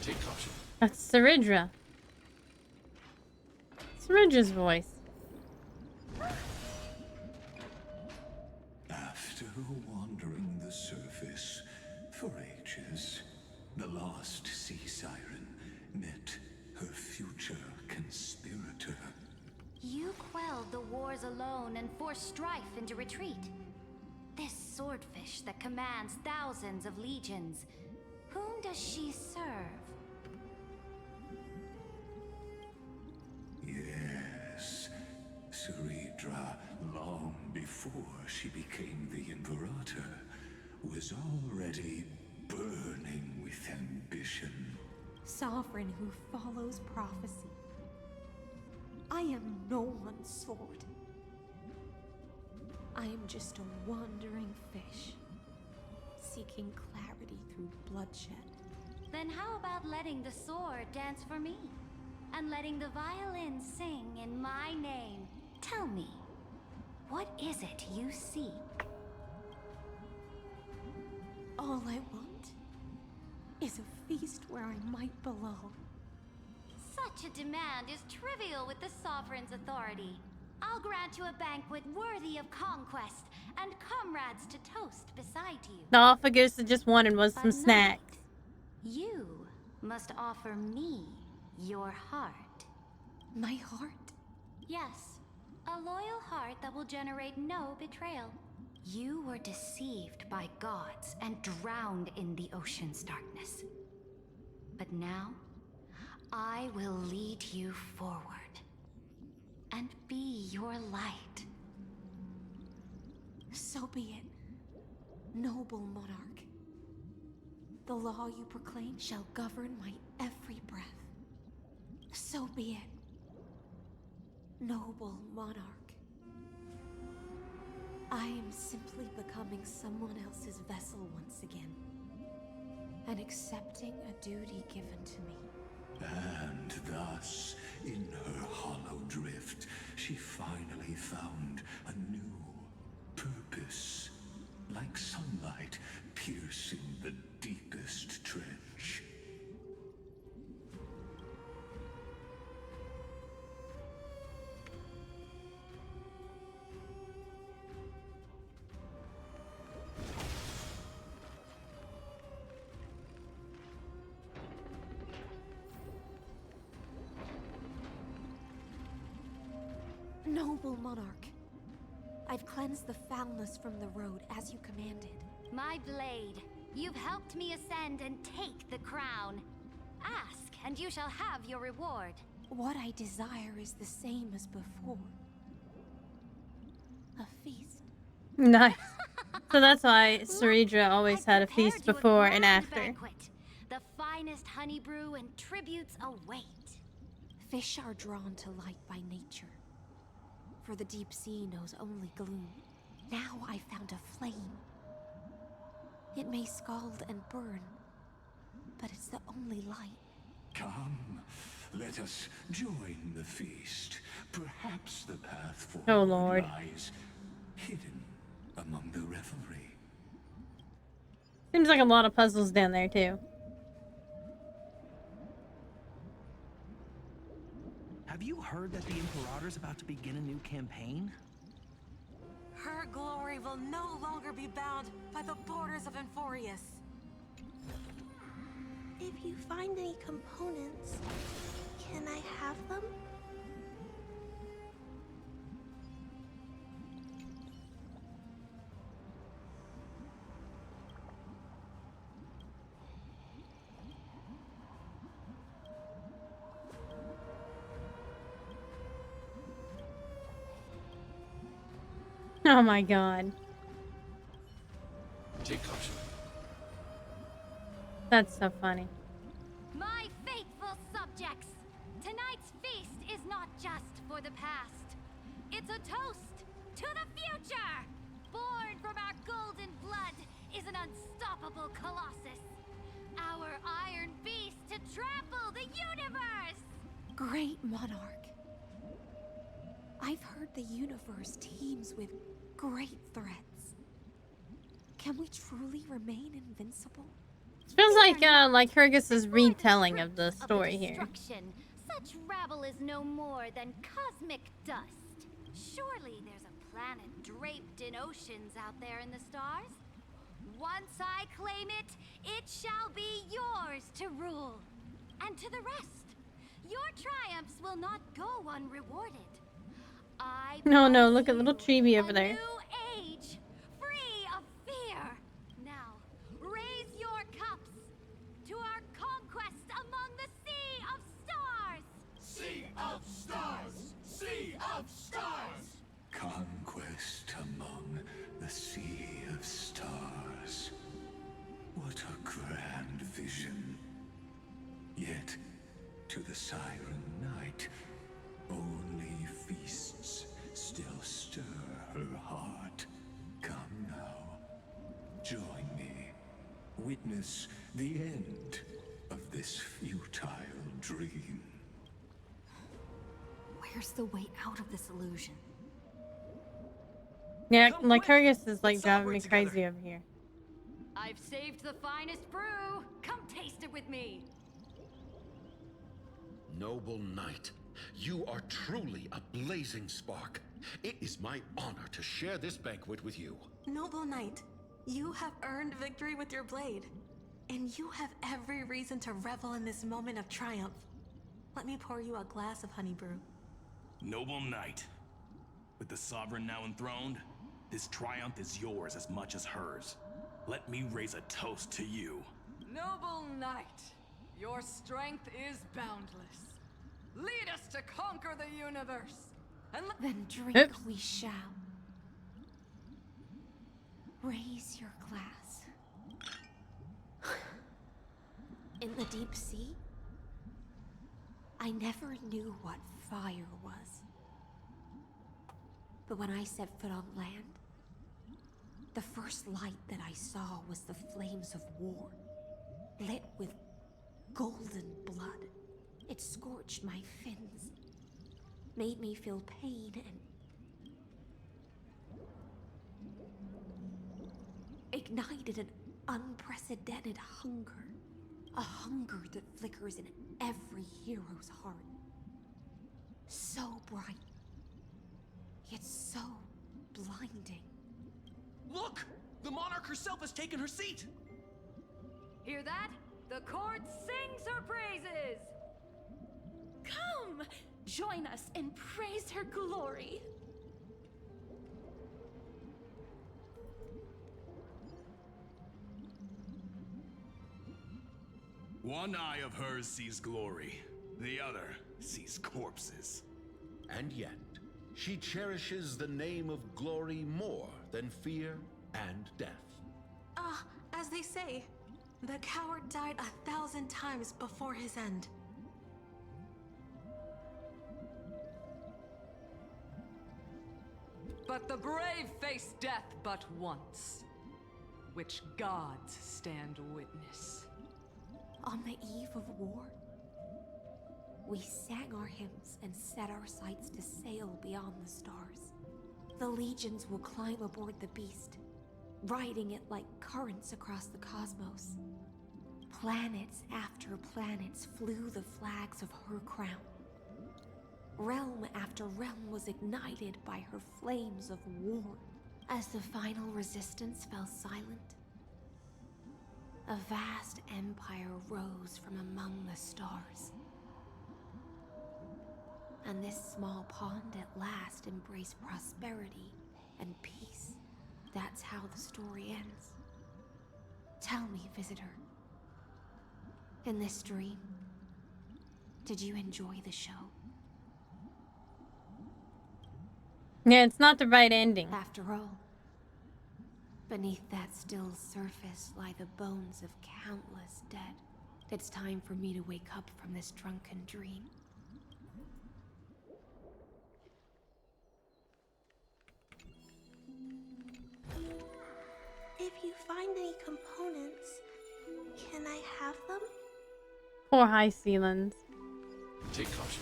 Take caution. That's Saridra. Saridra's voice. After wandering the surface for ages, the lost sea siren met her future conspirator. You quelled the wars alone and forced strife into retreat. This swordfish that commands thousands of legions, whom does she serve? Yes, Saridra, long before she became the Imperator, was already burning with ambition. Sovereign who follows prophecy. I am no one's sword. I am just a wandering fish, seeking clarity through bloodshed. Then how about letting the sword dance for me? And letting the violin sing in my name? Tell me, what is it you seek? All I want is a feast where I might belong. Such a demand is trivial with the Sovereign's authority. I'll grant you a banquet worthy of conquest and comrades to toast beside you. All Fagusa just wanted was some But snacks. You must offer me your heart. My heart? Yes, a loyal heart that will generate no betrayal. You were deceived by gods and drowned in the ocean's darkness. But now, I will lead you forward and be your light. So be it, noble monarch. The law you proclaim shall govern my every breath. So be it, noble monarch. I am simply becoming someone else's vessel once again, and accepting a duty given to me. And thus, in her hollow drift, she finally found a new purpose, like sunlight piercing the deepest trench. Noble monarch, I've cleansed the foulness from the road as you commanded. My blade, you've helped me ascend and take the crown. Ask, and you shall have your reward. What I desire is the same as before. A feast. Nice. So that's why Ceredra always had a feast before and after. Banquet. The finest honey brew and tributes await. Fish are drawn to light by nature, for the deep sea knows only gloom. Now I found a flame. It may scald and burn, but it's the only light. Come, let us join the feast. Perhaps the path forward Oh, Lord. lies hidden among the revelry. Seems like a lot of puzzles down there, too. Have you heard that the Imperator's about to begin a new campaign? Her glory will no longer be bound by the borders of Enforius. If you find any components, can I have them? Oh my god. Take caution. That's so funny. My faithful subjects, tonight's feast is not just for the past. It's a toast to the future! Born from our golden blood is an unstoppable colossus. Our iron beast to trample the universe! Great monarch. I've heard the universe teems with great threats. Can we truly remain invincible? It feels like Kyrgyz's retelling of the story here. Such rabble is no more than cosmic dust. Surely there's a planet draped in oceans out there in the stars. Once I claim it, it shall be yours to rule. And to the rest, your triumphs will not go unrewarded. No, look at little Chibi over there. New age, free of fear. Now, raise your cups to our conquest among the sea of stars. Sea of stars! Sea of stars! Conquest among the sea of stars. What a grand vision. Yet, to the siren night, only feasts still stir her heart. Come now, join me. Witness the end of this futile dream. Where's the way out of this illusion? Yeah, like Kyrgyz is like driving me crazy over here. I've saved the finest brew. Come taste it with me. Noble knight, you are truly a blazing spark. It is my honor to share this banquet with you. Noble knight, you have earned victory with your blade. And you have every reason to revel in this moment of triumph. Let me pour you a glass of honey brew. Noble knight, with the sovereign now enthroned, this triumph is yours as much as hers. Let me raise a toast to you. Noble knight, your strength is boundless. Lead us to conquer the universe. And then drink we shall. Raise your glass. In the deep sea, I never knew what fire was. But when I set foot on land, the first light that I saw was the flames of war, lit with golden blood. It scorched my fins, made me feel pain, and ignited an unprecedented hunger. A hunger that flickers in every hero's heart. So bright, yet so blinding. Look! The monarch herself has taken her seat! Hear that? The court sings her praises! Come! Join us and praise her glory! One eye of hers sees glory, the other sees corpses. And yet, she cherishes the name of glory more than fear and death. As they say, the coward died 1,000 times before his end. But the brave face death but once, which gods stand witness. On the eve of war, we sang our hymns and set our sights to sail beyond the stars. The legions will climb aboard the beast, riding it like currents across the cosmos. Planets after planets flew the flags of her crown. Realm after realm was ignited by her flames of war. As the final resistance fell silent, a vast empire rose from among the stars. And this small pond at last embraced prosperity and peace. That's how the story ends. Tell me, visitor, in this dream, did you enjoy the show? Yeah, it's not the right ending. After all, beneath that still surface lie the bones of countless dead. It's time for me to wake up from this drunken dream. If you find any components, can I have them? Poor High Sealands. Take caution.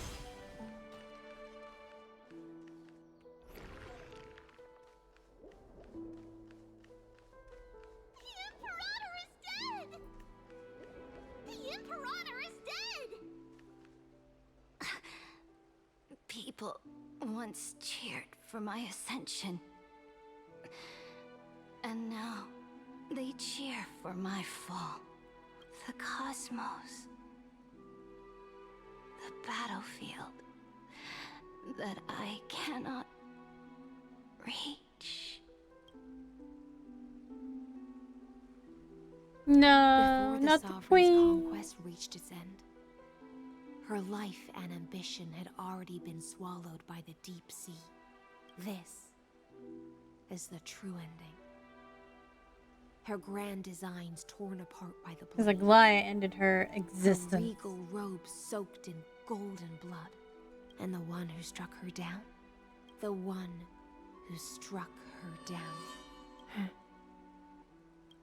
The Imperator is dead! People once cheered for my ascension. And now, they cheer for my fall. The cosmos. The battlefield. That I cannot reach. No, Before the not the Sovereign's queen. conquest reached its end, her life and ambition had already been swallowed by the deep sea. This is the true ending. Her grand designs torn apart by the Because blade. Aglaia ended her Her existence. regal robes soaked in golden blood. And the one who struck her down? The one who struck her down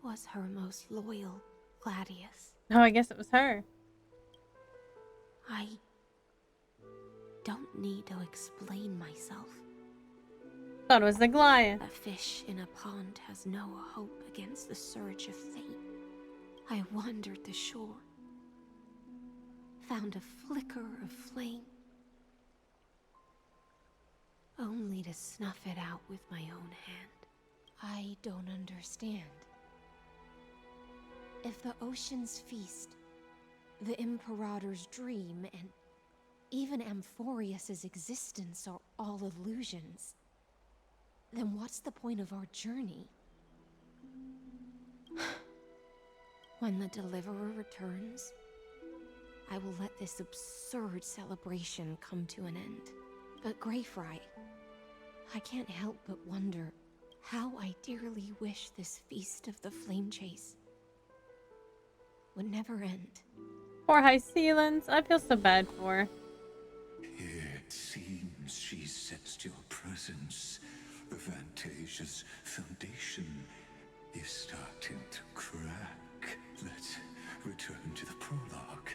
was her most loyal Gladius. Oh, I guess it was her. I don't need to explain myself. Thought it was Aglaia. A fish in a pond has no hope against the surge of fate. I wandered the shore, found a flicker of flame, only to snuff it out with my own hand. I don't understand. If the ocean's feast, the Imperator's dream, and even Amphorius's existence are all illusions, then what's the point of our journey? When the Deliverer returns, I will let this absurd celebration come to an end. But Greyfry, I can't help but wonder How I dearly wish this feast of the flame chase would never end. Poor High Sealands. I feel so bad for her. It seems she sensed your presence. The Fantasia's foundation is starting to crack. Let's return to the prologue.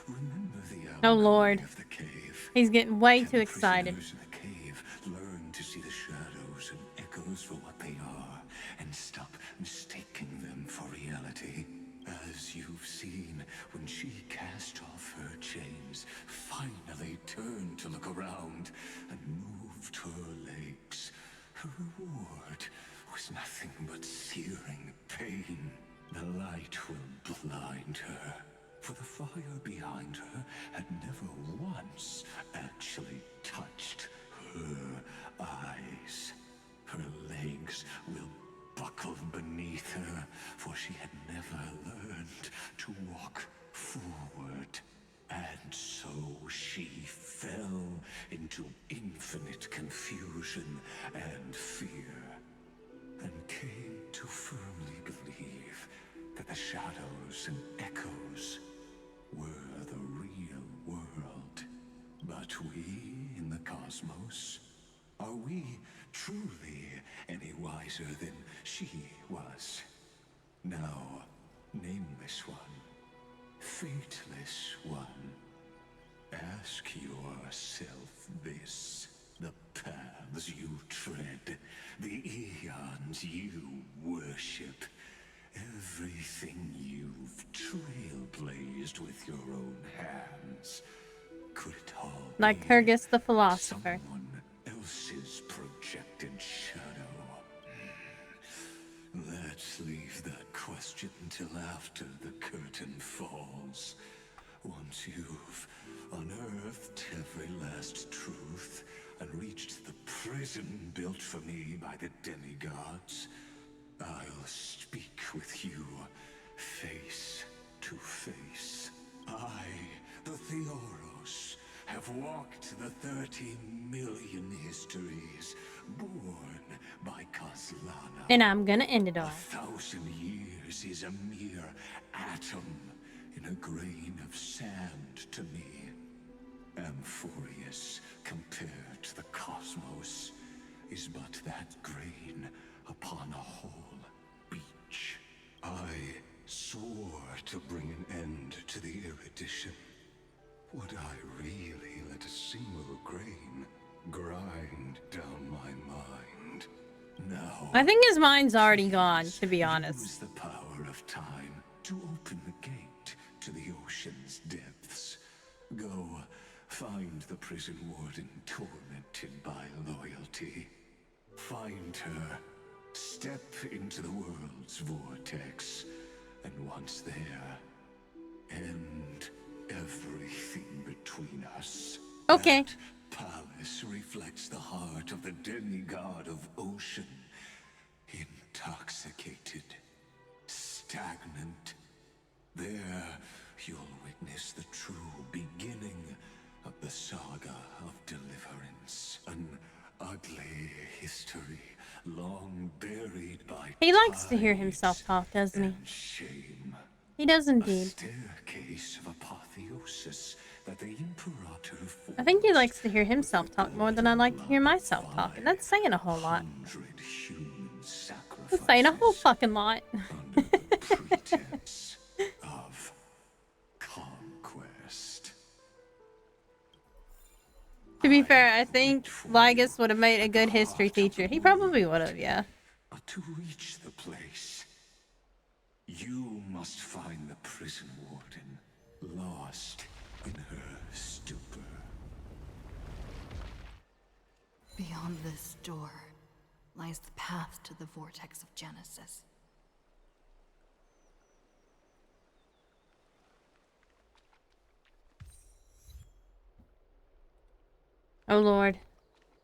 Remember the Oh Lord. of the cave. He's getting way Can too the excited. prisoners in the cave learn to see the shadows and echoes for what they are, and stop mistaking them for reality? As you've seen, when she cast off her chains, finally turned to look around, and moved her legs, her reward was nothing but searing pain. The light will blind her, for the fire behind her had never once actually touched her eyes. Her legs will buckle beneath her, for she had never learned to walk forward. And so she fell into infinite confusion and fear, and came to firmly believe that the shadows and echoes were the real world. But we in the cosmos, are we truly any wiser than she was? Now, nameless one, fateless one, ask yourself this. The paths you tread, the eons you worship, everything you've trailblazed with your own hands, could it all Like be Hergus the philosopher. someone else's projected shadow? Let's leave that question till after the curtain falls. Once you've unearthed every last truth and reached the prison built for me by the demigods, I'll speak with you face to face. I, the Theoros, have walked the 30 million histories born by Kaslana. And I'm gonna end it all. 1,000 years is a mere atom in a grain of sand to me. Amphorius, compared to the cosmos, is but that grain upon a whole beach. I swore to bring an end to the erudition. Would I really let a single grain grind down my mind? No. I think his mind's already gone, to be honest. Use the power of time to open the gate to the ocean's depths. Go find the prison warden tormented by loyalty. Find her. Step into the world's vortex. And once there, end everything between us. Okay. That palace reflects the heart of the demigod of ocean. Intoxicated. Stagnant. There, you'll witness the true beginning of the saga of deliverance. An ugly history, long buried by He likes to hear himself talk, doesn't he? shame. He does A indeed. staircase of apotheosis that the Imperator I think he likes to hear himself talk more than I like to hear myself talk, and that's saying a whole lot. That's saying a whole fucking lot. pretense of conquest. To be fair, I think Ligus would have made a good history teacher. He probably would have, yeah. But to reach the place, you must find the prison warden, lost in her stupor. Beyond this door lies the path to the vortex of Genesis. Oh Lord.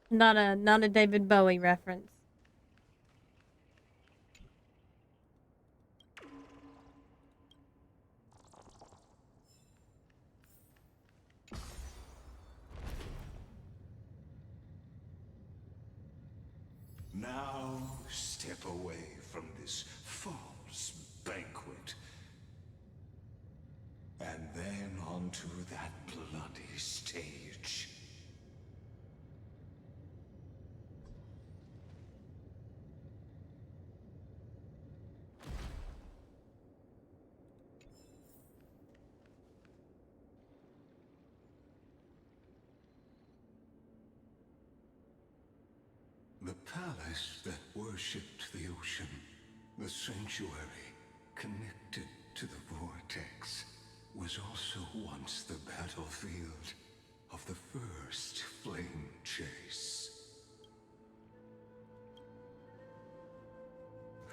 Not a David Bowie reference. Now step away from this false banquet. And then onto that bloody stage. The palace that worshipped the ocean, the sanctuary connected to the vortex, was also once the battlefield of the first flame chase.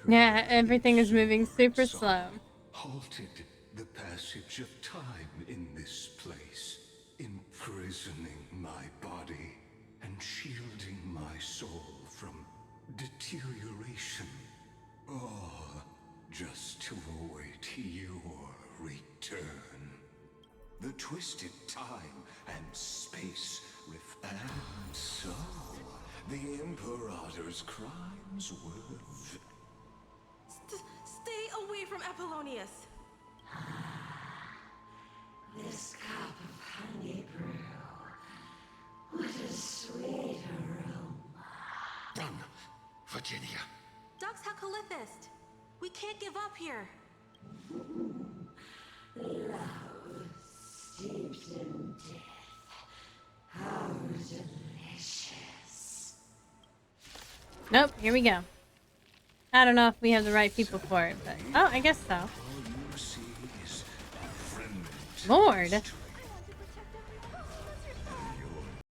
Yeah, everything is moving super slow. Halted the passage of time in this place, imprisoning my body and shielding my soul from deterioration. All just to await your return. The twisted time and space and so the Imperator's crimes were Stay away from Apollonius. This cup of honey brew. What a sweet aroma. Run, Virginia. Dux Hakalithist. We can't give up here. Love steeped in death. How delicious. Nope, here we go. I don't know if we have the right people for it, but... Oh, I guess so. Lord!